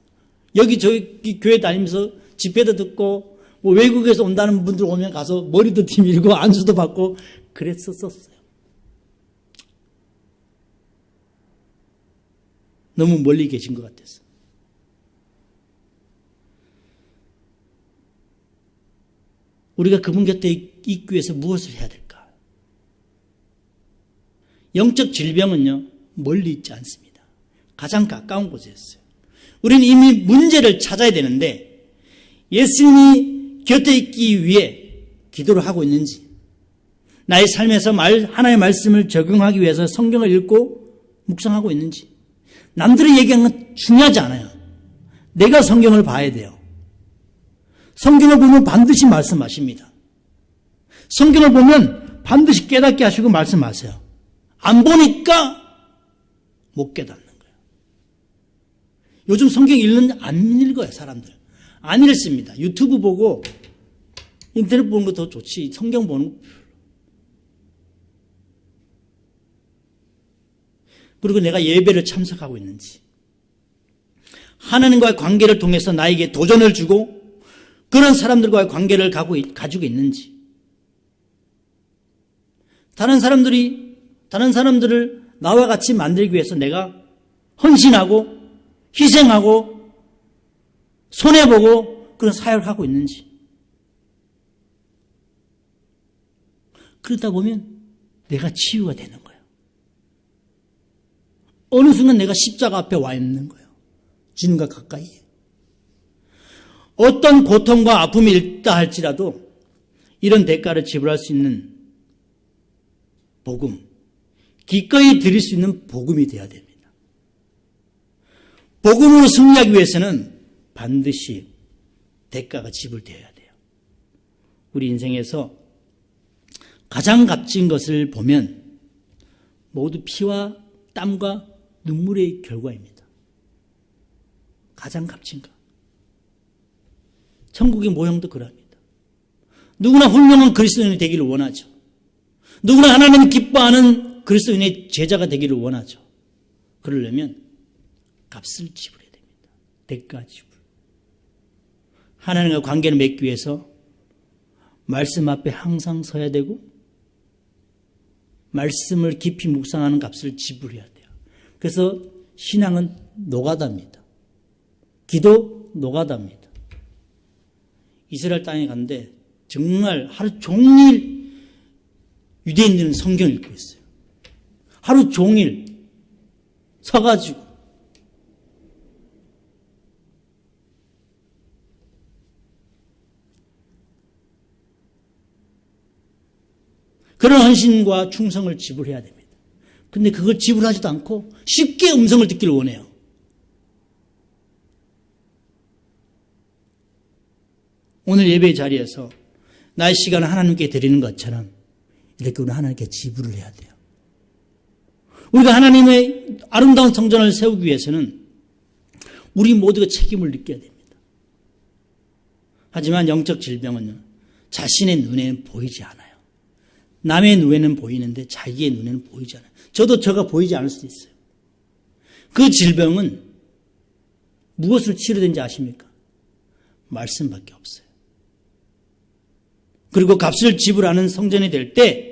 저기 교회 다니면서 집회도 듣고 뭐 외국에서 온다는 분들 오면 가서 머리도 뒤밀고 안수도 받고 그랬었어요. 너무 멀리 계신 것 같아서. 우리가 그분 곁에 있기 위해서 무엇을 해야 될까? 영적 질병은요, 멀리 있지 않습니다. 가장 가까운 곳에 있어요. 우리는 이미 문제를 찾아야 되는데 예수님이 곁에 있기 위해 기도를 하고 있는지, 나의 삶에서 하나님의 말씀을 적용하기 위해서 성경을 읽고 묵상하고 있는지, 남들이 얘기한 건 중요하지 않아요. 내가 성경을 봐야 돼요. 성경을 보면 반드시 말씀하십니다. 성경을 보면 반드시 깨닫게 하시고 말씀하세요. 안 보니까 못 깨닫는 거예요. 요즘 성경 안 읽어요, 사람들. 안 읽습니다. 유튜브 보고 인터넷 보는 거 더 좋지, 성경 보는 거. 그리고 내가 예배를 참석하고 있는지, 하나님과의 관계를 통해서 나에게 도전을 주고 그런 사람들과의 관계를 가지고 있는지, 다른 사람들을 나와 같이 만들기 위해서 내가 헌신하고 희생하고 손해보고 그런 사역을 하고 있는지. 그러다 보면 내가 치유가 되는 거예요. 어느 순간 내가 십자가 앞에 와 있는 거예요. 주님과 가까이에. 어떤 고통과 아픔이 있다 할지라도 이런 대가를 지불할 수 있는 복음, 기꺼이 드릴 수 있는 복음이 되어야 됩니다. 복음으로 승리하기 위해서는 반드시 대가가 지불되어야 돼요. 우리 인생에서 가장 값진 것을 보면 모두 피와 땀과 눈물의 결과입니다. 가장 값진 것. 천국의 모형도 그럽니다. 누구나 훌륭한 그리스도인이 되기를 원하죠. 누구나 하나님을 기뻐하는 그리스도인의 제자가 되기를 원하죠. 그러려면 값을 지불해야 됩니다. 대가 지불. 하나님과 관계를 맺기 위해서 말씀 앞에 항상 서야 되고 말씀을 깊이 묵상하는 값을 지불해야 돼요. 그래서 신앙은 노가다입니다. 기도 노가다입니다. 이스라엘 땅에 갔는데 정말 하루 종일 유대인들은 성경을 읽고 있어요. 하루 종일 서가지고 그런 헌신과 충성을 지불해야 됩니다. 근데 그걸 지불하지도 않고 쉽게 음성을 듣기를 원해요. 오늘 예배 자리에서 나의 시간을 하나님께 드리는 것처럼 이렇게 우리는 하나님께 지불을 해야 돼요. 우리가 하나님의 아름다운 성전을 세우기 위해서는 우리 모두가 책임을 느껴야 됩니다. 하지만 영적 질병은요, 자신의 눈에는 보이지 않아요. 남의 눈에는 보이는데 자기의 눈에는 보이지 않아요. 저도 저가 보이지 않을 수도 있어요. 그 질병은 무엇을 치료된지 아십니까? 말씀밖에 없어요. 그리고 값을 지불하는 성전이 될 때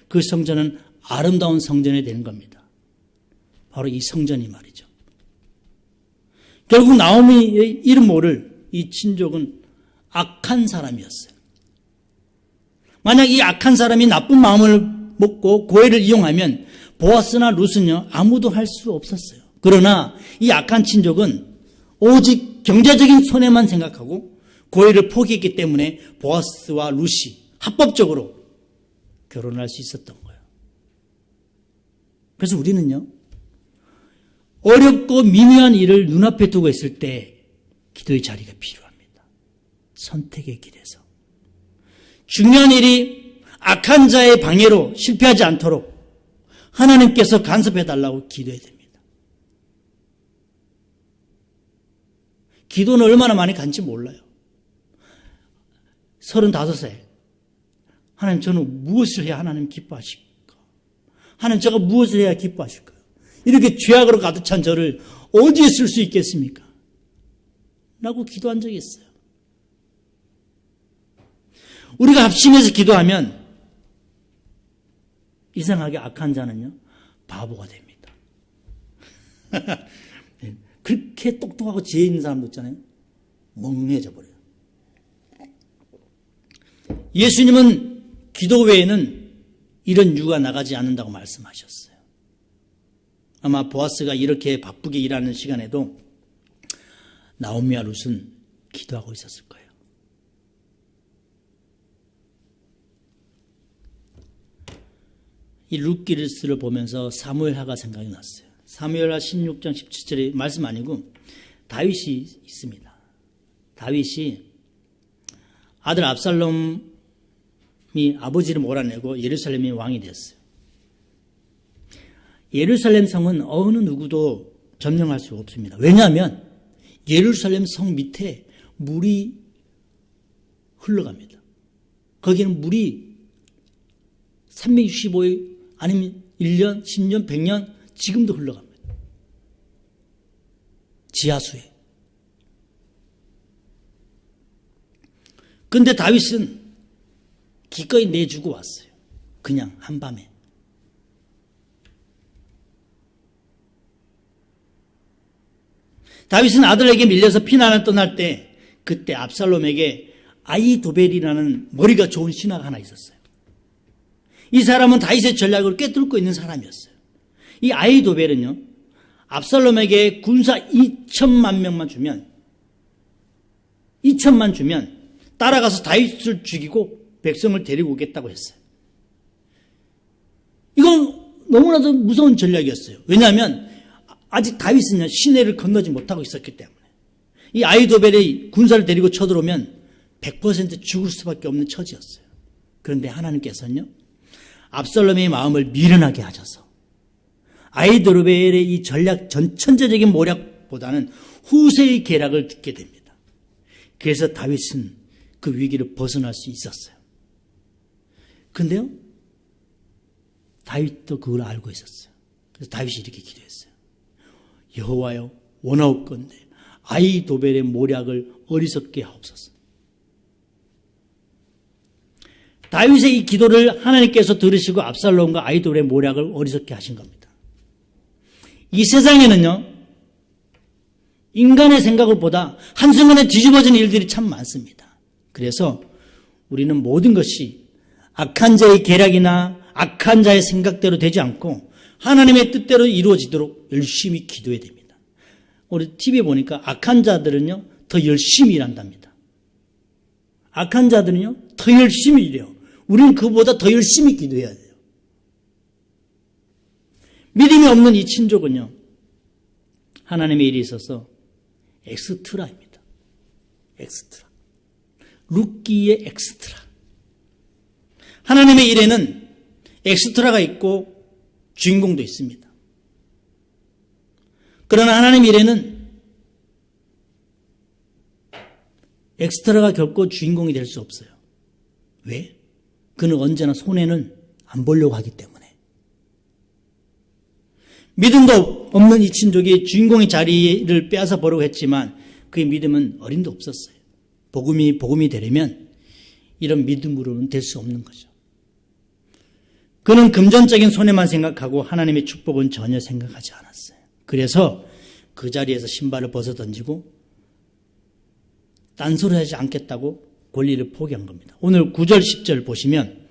그 성전은 아름다운 성전이 되는 겁니다. 바로 이 성전이 말이죠. 결국 나오미의 이름 모를 이 친족은 악한 사람이었어요. 만약 이 악한 사람이 나쁜 마음을 먹고 고해를 이용하면 보아스나 룻은요 아무도 할 수 없었어요. 그러나 이 악한 친족은 오직 경제적인 손해만 생각하고 고해를 포기했기 때문에 보아스와 룻이 합법적으로 결혼할 수 있었던 거예요. 그래서 우리는요 어렵고 미묘한 일을 눈앞에 두고 있을 때 기도의 자리가 필요합니다. 선택의 길에서 중요한 일이 악한 자의 방해로 실패하지 않도록 하나님께서 간섭해달라고 기도해야 됩니다. 기도는 얼마나 많이 간지 몰라요. 35세 하나님 저는 무엇을 해야 하나님 기뻐하실까? 하나님 제가 무엇을 해야 기뻐하실까요? 이렇게 죄악으로 가득 찬 저를 어디에 쓸 수 있겠습니까? 라고 기도한 적이 있어요. 우리가 합심해서 기도하면 이상하게 악한 자는요 바보가 됩니다. 그렇게 똑똑하고 지혜 있는 사람도 있잖아요. 멍해져 버려요. 예수님은 기도 외에는 이런 유가 나가지 않는다고 말씀하셨어요. 아마 보아스가 이렇게 바쁘게 일하는 시간에도 나오미와 룻은 기도하고 있었을 거예요. 이 룻기스를 보면서 사무엘하가 생각이 났어요. 사무엘하 16장 17절의 말씀 아니고 다윗이 있습니다. 다윗이 아들 압살롬이 아버지를 몰아내고 예루살렘이 왕이 됐어요. 예루살렘 성은 어느 누구도 점령할 수 없습니다. 왜냐하면 예루살렘 성 밑에 물이 흘러갑니다. 거기는 물이 365일 아니면 1년, 10년, 100년 지금도 흘러갑니다. 지하수에. 그런데 다윗은 기꺼이 내주고 왔어요. 그냥 한밤에. 다윗은 아들에게 밀려서 피난을 떠날 때 그때 압살롬에게 아히도벨이라는 머리가 좋은 신하가 하나 있었어요. 이 사람은 다윗의 전략을 꿰뚫고 있는 사람이었어요. 이 아히도벨은요 압살롬에게 군사 2천만 명만 주면, 2천만 주면 따라가서 다윗을 죽이고 백성을 데리고 오겠다고 했어요. 이건 너무나도 무서운 전략이었어요. 왜냐하면 아직 다윗은 시내를 건너지 못하고 있었기 때문에. 이 아히도벨이 군사를 데리고 쳐들어오면 100% 죽을 수밖에 없는 처지였어요. 그런데 하나님께서는요, 압살롬의 마음을 미련하게 하셔서 아히도벨의 이 천재적인 모략보다는 후세의 계략을 듣게 됩니다. 그래서 다윗은 그 위기를 벗어날 수 있었어요. 그런데요, 다윗도 그걸 알고 있었어요. 그래서 다윗이 이렇게 기도했어요. 여호와여, 원하옵건대 아히도벨의 모략을 어리석게 하옵소서. 다윗의 이 기도를 하나님께서 들으시고 압살롬과 아히도벨의 모략을 어리석게 하신 겁니다. 이 세상에는요, 인간의 생각을 보다 한순간에 뒤집어지는 일들이 참 많습니다. 그래서 우리는 모든 것이 악한 자의 계략이나 악한 자의 생각대로 되지 않고 하나님의 뜻대로 이루어지도록 열심히 기도해야 됩니다. 우리 TV에 보니까 악한 자들은요, 더 열심히 일한답니다. 악한 자들은요, 더 열심히 일해요. 우리는 그보다 더 열심히 기도해야 돼요. 믿음이 없는 이 친족은요, 하나님의 일이 있어서 엑스트라입니다. 엑스트라. 루키의 엑스트라. 하나님의 일에는 엑스트라가 있고 주인공도 있습니다. 그러나 하나님의 일에는 엑스트라가 결코 주인공이 될 수 없어요. 왜? 그는 언제나 손해는 안 보려고 하기 때문에. 믿음도 없는 이 친족이 주인공의 자리를 빼앗아 보려고 했지만 그의 믿음은 어림도 없었어요. 복음이 되려면 이런 믿음으로는 될 수 없는 거죠. 그는 금전적인 손해만 생각하고 하나님의 축복은 전혀 생각하지 않았어요. 그래서 그 자리에서 신발을 벗어던지고 딴소리하지 않겠다고 권리를 포기한 겁니다. 오늘 9절 10절 보시면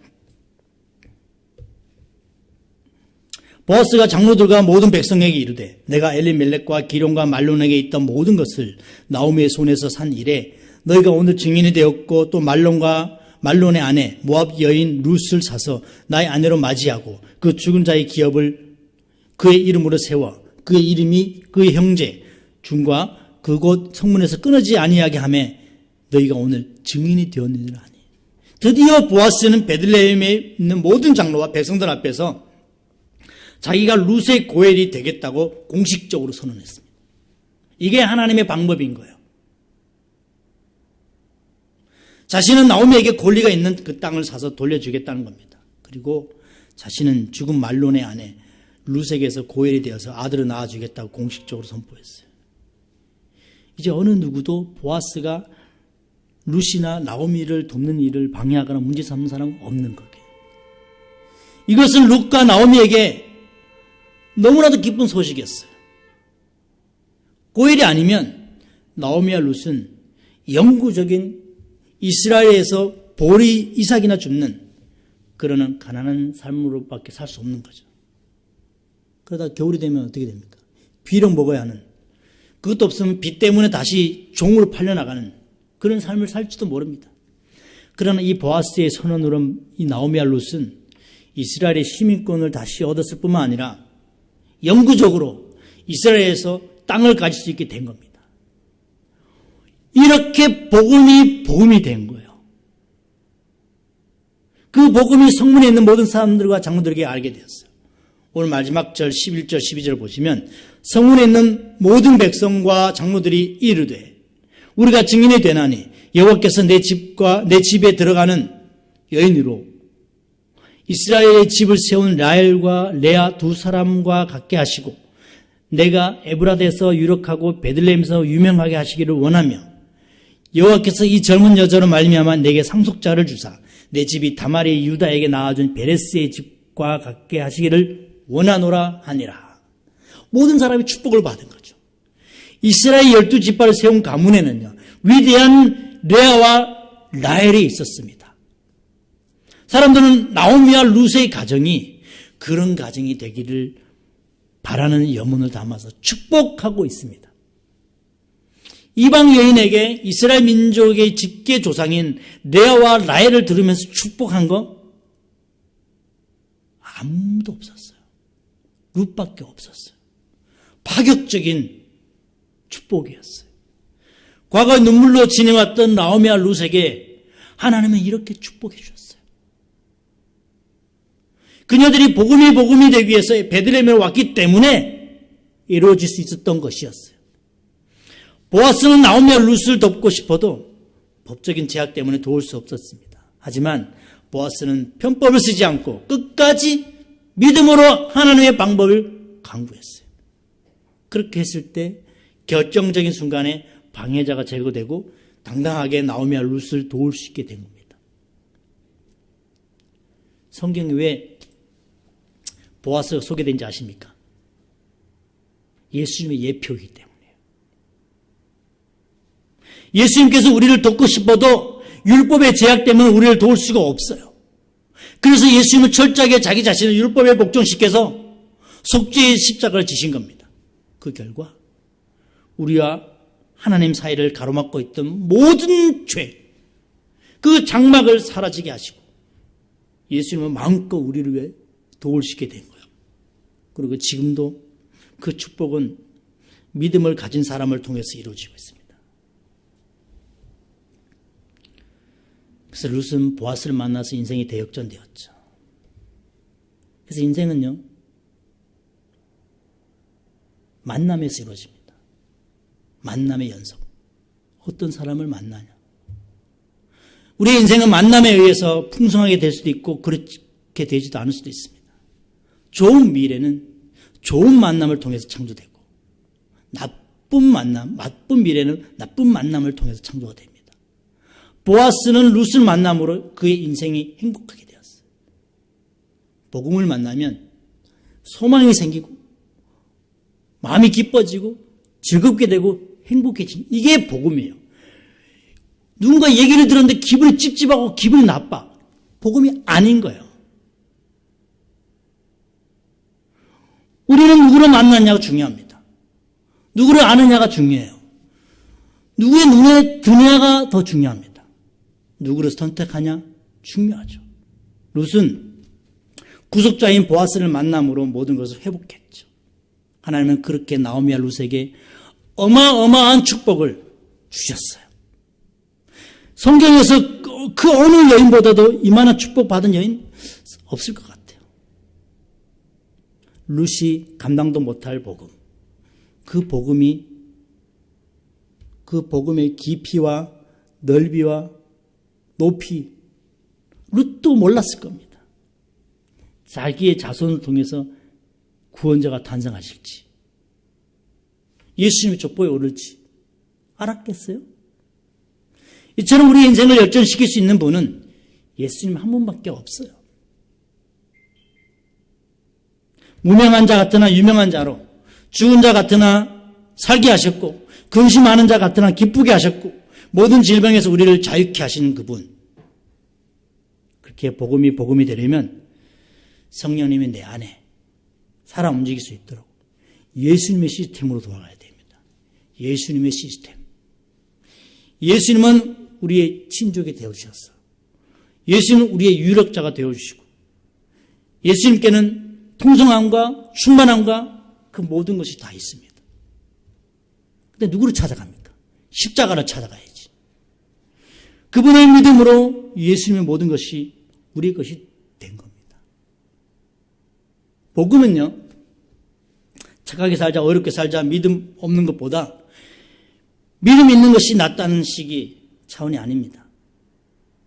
보아스가 장로들과 모든 백성에게 이르되 내가 엘리멜렉과 기론과 말론에게 있던 모든 것을 나오미의 손에서 산 이래 너희가 오늘 증인이 되었고 또 말론의 아내 모압 여인 룻을 사서 나의 아내로 맞이하고 그 죽은 자의 기업을 그의 이름으로 세워 그의 이름이 그의 형제 중과 그곳 성문에서 끊어지지 아니하게 하매 너희가 오늘 증인이 되었느니라 하니. 드디어 보아스는 베들레헴에 있는 모든 장로와 백성들 앞에서 자기가 룻의 고엘이 되겠다고 공식적으로 선언했습니다. 이게 하나님의 방법인 거예요. 자신은 나오미에게 권리가 있는 그 땅을 사서 돌려주겠다는 겁니다. 그리고 자신은 죽은 말론의 아내 룻에게서 고엘이 되어서 아들을 낳아주겠다고 공식적으로 선포했어요. 이제 어느 누구도 보아스가 룻이나 나오미를 돕는 일을 방해하거나 문제 삼는 사람은 없는 거예요. 이것은 룻과 나오미에게 너무나도 기쁜 소식이었어요. 고엘이 아니면 나오미와 룻은 영구적인 이스라엘에서 보리 이삭이나 줍는 그러는 가난한 삶으로밖에 살 수 없는 거죠. 그러다 겨울이 되면 어떻게 됩니까? 비록 먹어야 하는, 그것도 없으면 비 때문에 다시 종으로 팔려나가는 그런 삶을 살지도 모릅니다. 그러나 이 보아스의 선언으로 이 나오미와 룻은 이스라엘의 시민권을 다시 얻었을 뿐만 아니라 영구적으로 이스라엘에서 땅을 가질 수 있게 된 겁니다. 이렇게 복음이 된 거예요. 그 복음이 성문에 있는 모든 사람들과 장로들에게 알게 되었어요. 오늘 마지막 절 11절 12절 보시면 성문에 있는 모든 백성과 장로들이 이르되 우리가 증인이 되나니 여호와께서 내 집에 들어가는 여인으로 이스라엘의 집을 세운 라헬과 레아 두 사람과 같게 하시고 내가 에브라데에서 유력하고 베들레헴에서 유명하게 하시기를 원하며 여호와께서 이 젊은 여자로 말미암아 내게 상속자를 주사 내 집이 다말의 유다에게 낳아준 베레스의 집과 같게 하시기를 원하노라 하니라. 모든 사람이 축복을 받은 거죠. 이스라엘 12지파를 세운 가문에는요, 위대한 레아와 라헬이 있었습니다. 사람들은 나오미와 룻의 가정이 그런 가정이 되기를 바라는 염원을 담아서 축복하고 있습니다. 이방 여인에게 이스라엘 민족의 직계 조상인 레아와 라헬을 들으면서 축복한 거 아무도 없었어요. 룻밖에 없었어요. 파격적인 축복이었어요. 과거 눈물로 지내왔던 나오미와 룻에게 하나님은 이렇게 축복해 주셨어요. 그녀들이 복음이 되기 위해서 베들레헴에 왔기 때문에 이루어질 수 있었던 것이었어요. 보아스는 나오미와 룻을 돕고 싶어도 법적인 제약 때문에 도울 수 없었습니다. 하지만 보아스는 편법을 쓰지 않고 끝까지 믿음으로 하나님의 방법을 강구했어요. 그렇게 했을 때 결정적인 순간에 방해자가 제거되고 당당하게 나오미와 룻을 도울 수 있게 된 겁니다. 성경에 왜 보아스가 소개된지 아십니까? 예수님의 예표이기 때문이에요. 예수님께서 우리를 돕고 싶어도 율법의 제약 때문에 우리를 도울 수가 없어요. 그래서 예수님은 철저하게 자기 자신을 율법에 복종시켜서 속죄의 십자가를 지신 겁니다. 그 결과 우리와 하나님 사이를 가로막고 있던 모든 죄, 그 장막을 사라지게 하시고 예수님은 마음껏 우리를 위해 도울 수 있게 된 거예요. 그리고 지금도 그 축복은 믿음을 가진 사람을 통해서 이루어지고 있습니다. 그래서 룻은 보아스를 만나서 인생이 대역전되었죠. 그래서 인생은요, 만남에서 이루어집니다. 만남의 연속. 어떤 사람을 만나냐. 우리의 인생은 만남에 의해서 풍성하게 될 수도 있고 그렇게 되지도 않을 수도 있습니다. 좋은 미래는 좋은 만남을 통해서 창조되고 나쁜 미래는 나쁜 만남을 통해서 창조가 됩니다. 보아스는 룻을 만남으로 그의 인생이 행복하게 되었어요. 복음을 만나면 소망이 생기고 마음이 기뻐지고 즐겁게 되고 행복해지는 이게 복음이에요. 누군가 얘기를 들었는데 기분이 찝찝하고 기분이 나빠. 복음이 아닌 거예요. 우리는 누구를 만났냐가 중요합니다. 누구를 아느냐가 중요해요. 누구의 눈에 드느냐가 더 중요합니다. 누구를 선택하냐 중요하죠. 룻은 구속자인 보아스를 만남으로 모든 것을 회복했죠. 하나님은 그렇게 나오미와 룻에게 어마어마한 축복을 주셨어요. 성경에서 그 어느 여인보다도 이만한 축복받은 여인 없을 것 같아요. 룻이 감당도 못할 복음, 그 복음의 깊이와 넓이와 높이 룻도 몰랐을 겁니다. 자기의 자손을 통해서 구원자가 탄생하실지 예수님의 족보에 오를지 알았겠어요? 이처럼 우리 인생을 역전시킬 수 있는 분은 예수님 한 분밖에 없어요. 무명한 자 같으나 유명한 자로, 죽은 자 같으나 살게 하셨고, 근심하는 자 같으나 기쁘게 하셨고, 모든 질병에서 우리를 자유케 하시는 그분. 그렇게 복음이 되려면 성령님이 내 안에 살아 움직일 수 있도록 예수님의 시스템으로 돌아가야 됩니다. 예수님의 시스템. 예수님은 우리의 친족이 되어주셨어. 예수님은 우리의 유력자가 되어주시고 예수님께는 통성함과 충만함과 그 모든 것이 다 있습니다. 근데 누구를 찾아갑니까? 십자가를 찾아가야지. 그분의 믿음으로 예수님의 모든 것이 우리의 것이 된 겁니다. 복음은요, 착하게 살자, 어렵게 살자, 믿음 없는 것보다 믿음 있는 것이 낫다는 식이 차원이 아닙니다.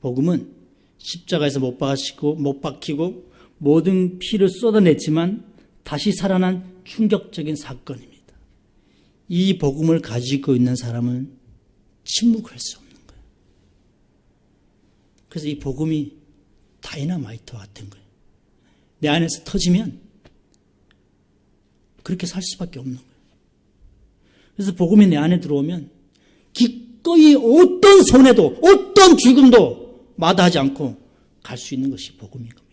복음은 십자가에서 못 박히고 모든 피를 쏟아냈지만 다시 살아난 충격적인 사건입니다. 이 복음을 가지고 있는 사람은 침묵할 수 없는 거예요. 그래서 이 복음이 다이너마이트와 같은 거예요. 내 안에서 터지면 그렇게 살 수밖에 없는 거예요. 그래서 복음이 내 안에 들어오면 기꺼이 어떤 손해도 어떤 죽음도 마다하지 않고 갈 수 있는 것이 복음인 겁니다.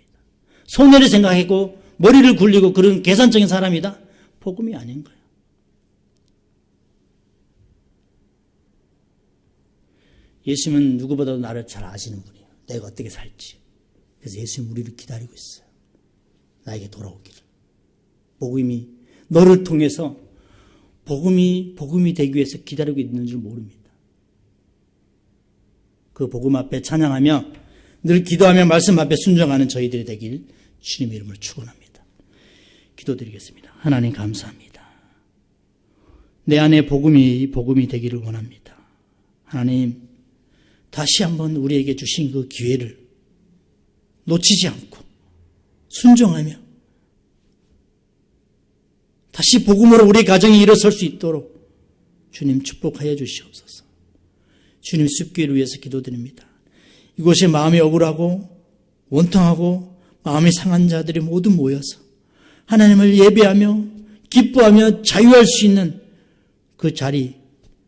손해를 생각하고 머리를 굴리고 그런 계산적인 사람이다? 복음이 아닌 거예요. 예수님은 누구보다도 나를 잘 아시는 분이에요. 내가 어떻게 살지. 그래서 예수님 우리를 기다리고 있어요. 나에게 돌아오기를. 복음이 너를 통해서 복음이 되기 위해서 기다리고 있는 줄 모릅니다. 그 복음 앞에 찬양하며 늘 기도하며 말씀 앞에 순종하는 저희들이 되길 주님의 이름으로 축원합니다. 기도드리겠습니다. 하나님 감사합니다. 내 안에 복음이 되기를 원합니다. 하나님 다시 한번 우리에게 주신 그 기회를 놓치지 않고 순종하며 다시 복음으로 우리 가정이 일어설 수 있도록 주님 축복하여 주시옵소서. 주님 숲기를 위해서 기도드립니다. 이곳에 마음이 억울하고 원통하고 마음이 상한 자들이 모두 모여서 하나님을 예배하며 기뻐하며 자유할 수 있는 그 자리,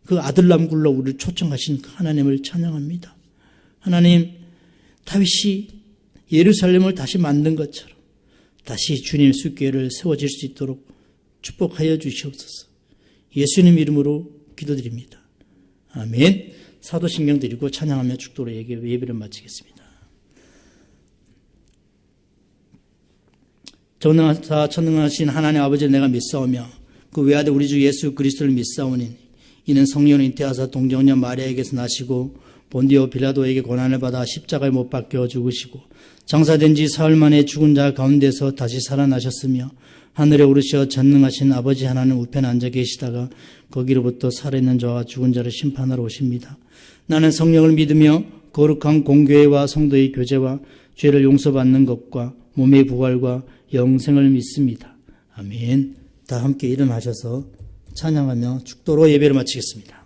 그 아들남굴로 우리를 초청하신 그 하나님을 찬양합니다. 하나님, 다윗이 예루살렘을 다시 만든 것처럼 다시 주님 숲기회를 세워질 수 있도록 축복하여 주시옵소서. 예수님 이름으로 기도드립니다. 아멘. 사도신경 드리고 찬양하며 축도로 예배를 마치겠습니다. 전능하사 천능하신 하나님 아버지를 내가 믿사오며 그 외아들 우리 주 예수 그리스도를 믿사오니 이는 성령을 잉태하사 동정녀 마리아에게서 나시고 본디오 빌라도에게 고난을 받아 십자가에 못 박혀 죽으시고 장사된 지 사흘 만에 죽은 자 가운데서 다시 살아나셨으며 하늘에 오르셔 전능하신 아버지 하나님 우편에 앉아 계시다가 거기로부터 살아있는 자와 죽은 자를 심판하러 오십니다. 나는 성령을 믿으며 거룩한 공교회와 성도의 교제와 죄를 용서받는 것과 몸의 부활과 영생을 믿습니다. 아멘. 다 함께 일어나셔서 찬양하며 축도로 예배를 마치겠습니다.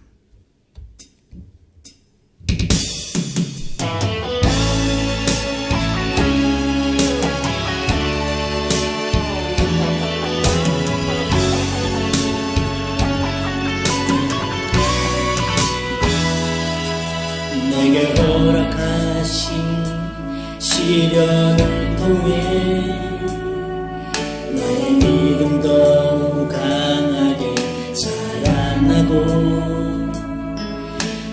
내게 허락하신 시련을 통해 나의 믿음도 강하게 자라나고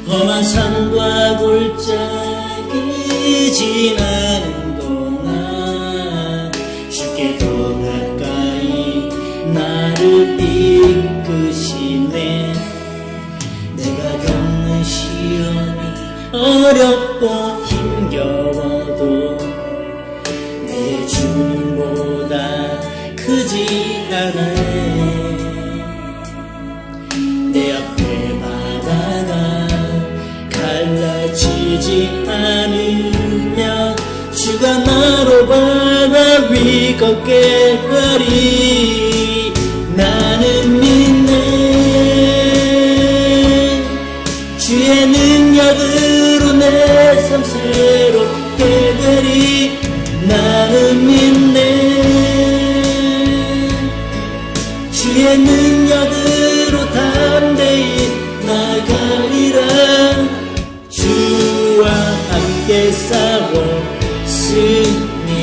험한 산과 골짜기 지나는 동안 주께 더 가까이 나를 이끄시네. 내가 겪는 시험이 어렵고 힘겨워도 내 주님보다 크지 않아요. 내 앞에 바다가 갈라지지 않으면 주가 나로 바다 위 걷게 하리. 나는 믿네. 주의 능력으로 내 삶 새롭게 되리. 나는 믿네. 주의 능력으로 담대히 나가리라. 주와 함께 싸워 승리하리라.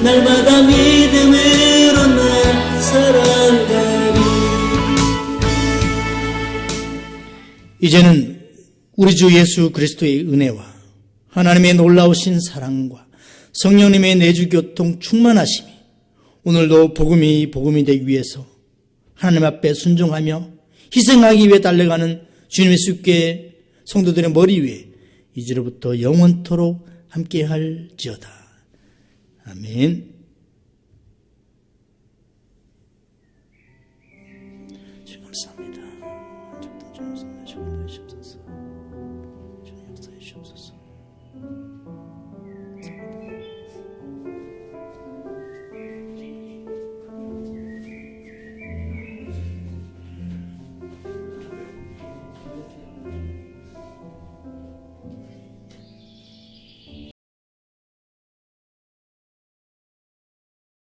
날마다 믿음으로 나 살아가리. 이제는 우리 주 예수 그리스도의 은혜와 하나님의 놀라우신 사랑과 성령님의 내주교통 충만하심이 오늘도 복음이 되기 위해서 하나님 앞에 순종하며 희생하기 위해 달려가는 주님의 숲기의 성도들의 머리 위에 이제로부터 영원토록 함께할지어다. 아멘.